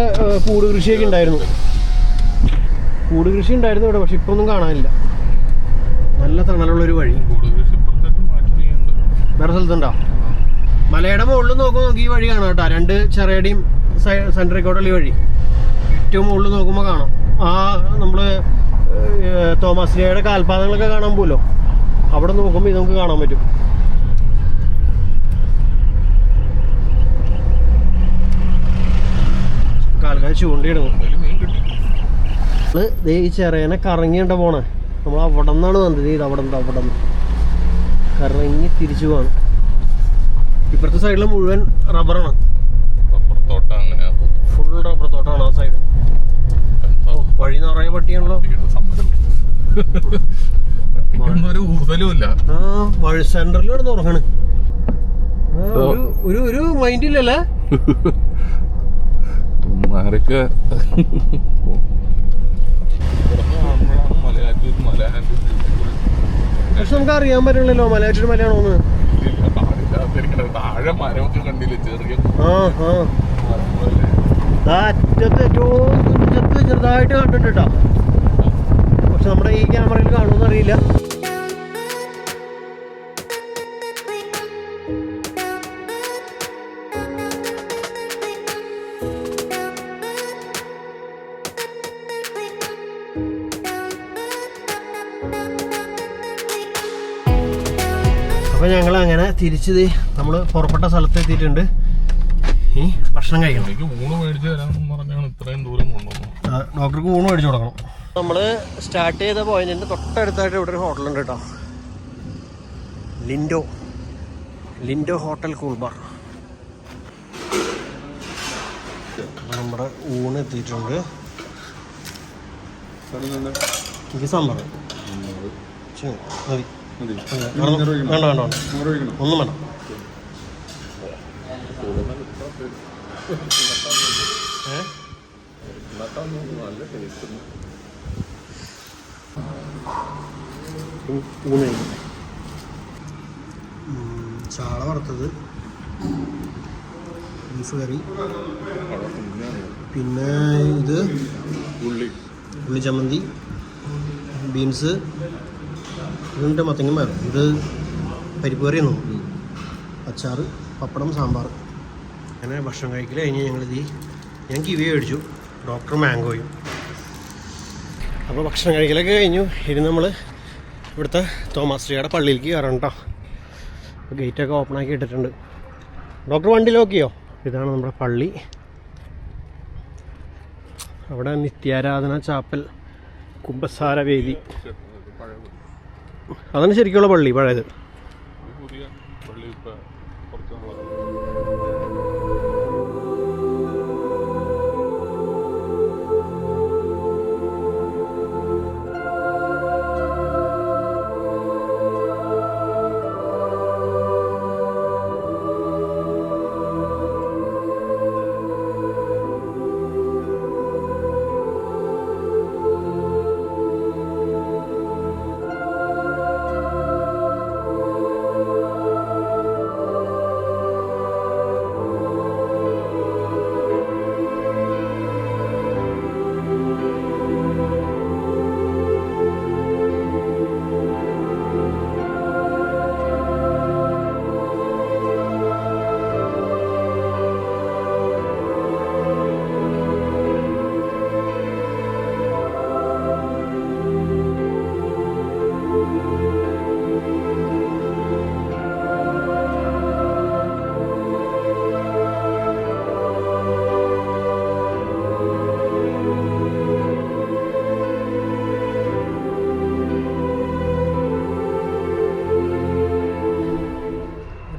കൂട് കൃഷിയൊക്കെ ഉണ്ടായിരുന്നു. കൂട് കൃഷി ഉണ്ടായിരുന്നു ഇവിടെ, പക്ഷെ ഇപ്പൊ ഒന്നും കാണാനില്ല. നല്ല തണലുള്ളൊരു വഴി വേറെ സ്ഥലത്തുണ്ടോ. മലയുടെ മുകളിൽ നോക്കുമ്പോൾ ഈ വഴി കാണാം കേട്ടോ. രണ്ട് ചെറിയടിയും സെൻട്രേക്കോട്ടുള്ള ഈ വഴി ഏറ്റവും മുകളിൽ നോക്കുമ്പോൾ കാണാം. ആ നമ്മള് തോമാസ്ലിയുടെ കാൽപാദങ്ങളൊക്കെ കാണാൻ പോലോ, അവിടെ നോക്കുമ്പോൾ ഇത് നമുക്ക് കാണാൻ പറ്റും. കാൽക്കാർ ചൂണ്ടിയിടുന്നു. ഈ ചെറിയനെ കറങ്ങിണ്ട പോണേ. നമ്മൾ അവിടെ നിന്നാണ് വന്നത്. ഇത് അവിടെ നിന്ന് അവിടെ നിന്ന് കറങ്ങി തിരിച്ചു പോവാണ്. ഇപ്പുറത്തെ സൈഡിൽ മുഴുവൻ റബ്ബറാണ്. ഫുൾ റബ്ബർ തോട്ടമാണ് ആ സൈഡ്. വഴി നിറയെ പട്ടിയാണല്ലോ. ആ വഴി സെന്ററിൽ കിടന്ന് ഉറങ്ങാണ്. ഒരു മൈൻഡ് ഇല്ലല്ലേ. പക്ഷെ നമുക്ക് അറിയാൻ പറ്റില്ലല്ലോ മലയാറ്റൂർ മലയാണോന്ന്. അറ്റത്ത് ഏറ്റവും തുഞ്ചത്ത് ചെറുതായിട്ട് കണ്ടിട്ടുണ്ട് കേട്ടോ. പക്ഷെ നമ്മുടെ ഈ ക്യാമറയിൽ കാണുമെന്ന് അറിയില്ല. അപ്പോൾ ഞങ്ങൾ അങ്ങനെ തിരിച്ച് നമ്മൾ പുറപ്പെട്ട സ്ഥലത്ത് എത്തിയിട്ടുണ്ട്. ഇനി ഭക്ഷണം കഴിക്കണം. എനിക്ക് ഊണ് മേടിച്ച് തരാമെന്ന് പറഞ്ഞാണ് ഇത്രയും ദൂരം കൊണ്ടുവന്നു. ഡോക്ടർക്ക് ഊണ് മേടിച്ചു കൊടുക്കണം. നമ്മൾ സ്റ്റാർട്ട് ചെയ്ത പോയിന്റിൻ്റെ തൊട്ടടുത്തായിട്ട് ഇവിടെ ഒരു ഹോട്ടലുണ്ട് കേട്ടോ. Lindo hotel cool bar. നമ്മുടെ ഊണ് എത്തിയിട്ടുണ്ട്. എനിക്ക് സാമ്പാർ മതി. വേണ്ട ഒന്നും വേണ്ട. ഊണ് ചാള വറുത്തത്, ബീഫ് കറി, പിന്നെ ഇത് ഉള്ളി ചമ്മന്തി, ബീൻസ്, ഇതിൻ്റെ മത്തങ്ങ വേണം. ഇത് പരിപ്പ് കറിയൊന്നും, അച്ചാർ, പപ്പടം, സാമ്പാർ. അങ്ങനെ ഭക്ഷണം കഴിക്കൽ കഴിഞ്ഞ് ഞാൻ കിവി മേടിച്ചു, ഡോക്ടർ മാംഗോയും. അപ്പോൾ ഭക്ഷണം കഴിക്കലൊക്കെ കഴിഞ്ഞു. ഇനി നമ്മൾ ഇവിടുത്തെ തോമാശ്രീയുടെ പള്ളിയിലേക്ക് കയറണം കേട്ടോ. അപ്പോൾ ഗേറ്റൊക്കെ ഓപ്പൺ ആക്കി ഇട്ടിട്ടുണ്ട്. ഡോക്ടർ വണ്ടി ലോക്കിയോ? ഇതാണ് നമ്മുടെ പള്ളി. അവിടെ നിത്യാരാധന ചാപ്പൽ, കുമ്പസാര വേദി. അതാണ് ശരിക്കുള്ള പള്ളി, പഴയത്.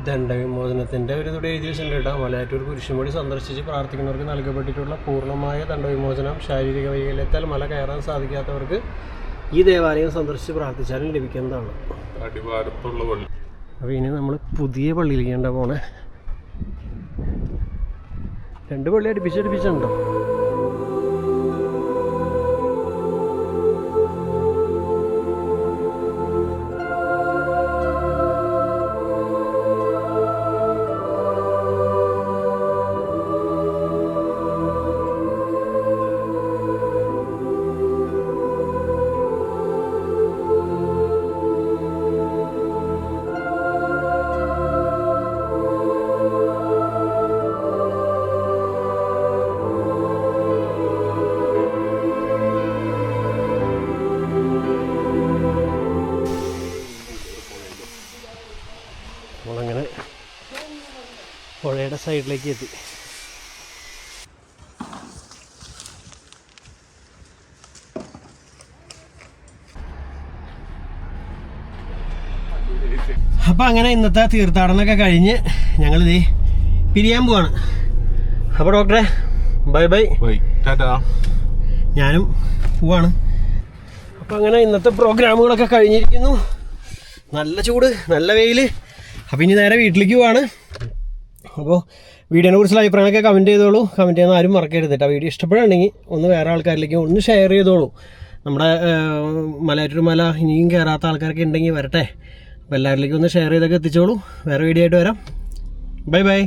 ദണ്ഡവിമോചനത്തിൻ്റെ ഒരു ഇതോടെ എഴുതി വെച്ചിട്ടുണ്ട് കേട്ടോ. മലയാറ്റൂർ കുരിശുമൂടി സന്ദർശിച്ച് പ്രാർത്ഥിക്കുന്നവർക്ക് നൽകപ്പെട്ടിട്ടുള്ള പൂർണ്ണമായ ദണ്ഡവിമോചനം. ശാരീരിക വൈകല്യത്താൽ മല കയറാൻ സാധിക്കാത്തവർക്ക് ഈ ദേവാലയം സന്ദർശിച്ച് പ്രാർത്ഥിച്ചാലും ലഭിക്കുന്നതാണ്. അപ്പോൾ ഇനി നമ്മൾ പുതിയ പള്ളിയിലേക്കാണ് പോണേ. 2 പള്ളി അടുപ്പിച്ചുണ്ടോ? നമ്മളങ്ങനെ പുഴയുടെ സൈഡിലേക്ക് എത്തി. അപ്പം അങ്ങനെ ഇന്നത്തെ തീർത്ഥാടനമൊക്കെ കഴിഞ്ഞ് ഞങ്ങളിത് പിരിയാൻ പോവാണ്. അപ്പോൾ ഡോക്ടറെ ബൈ ബൈ. ഞാനും പോവാണ്. അപ്പം അങ്ങനെ ഇന്നത്തെ പ്രോഗ്രാമുകളൊക്കെ കഴിഞ്ഞിരിക്കുന്നു. നല്ല ചൂട്, നല്ല വെയിൽ. അപ്പോൾ ഇനി നേരെ വീട്ടിലേക്ക് പോവാണ്. അപ്പോൾ വീഡിയോനെ കുറിച്ചുള്ള അഭിപ്രായങ്ങളൊക്കെ കമൻറ്റ് ചെയ്തോളൂ. കമൻറ്റ് ചെയ്യുന്ന ആരും മറക്കരുത് കേട്ടോ. വീഡിയോ ഇഷ്ടപ്പെടുകയാണെങ്കിൽ ഒന്ന് വേറെ ആൾക്കാരിലേക്ക് ഒന്ന് ഷെയർ ചെയ്തോളൂ. നമ്മുടെ മലയാറ്റൂർ മല ഇനിയും കയറാത്ത ആൾക്കാരൊക്കെ ഉണ്ടെങ്കിൽ വരട്ടെ. അപ്പോൾ എല്ലാവരിലേക്കും ഒന്ന് ഷെയർ ചെയ്തൊക്കെ എത്തിച്ചോളൂ. വേറെ വീഡിയോ ആയിട്ട് വരാം. Bye bye.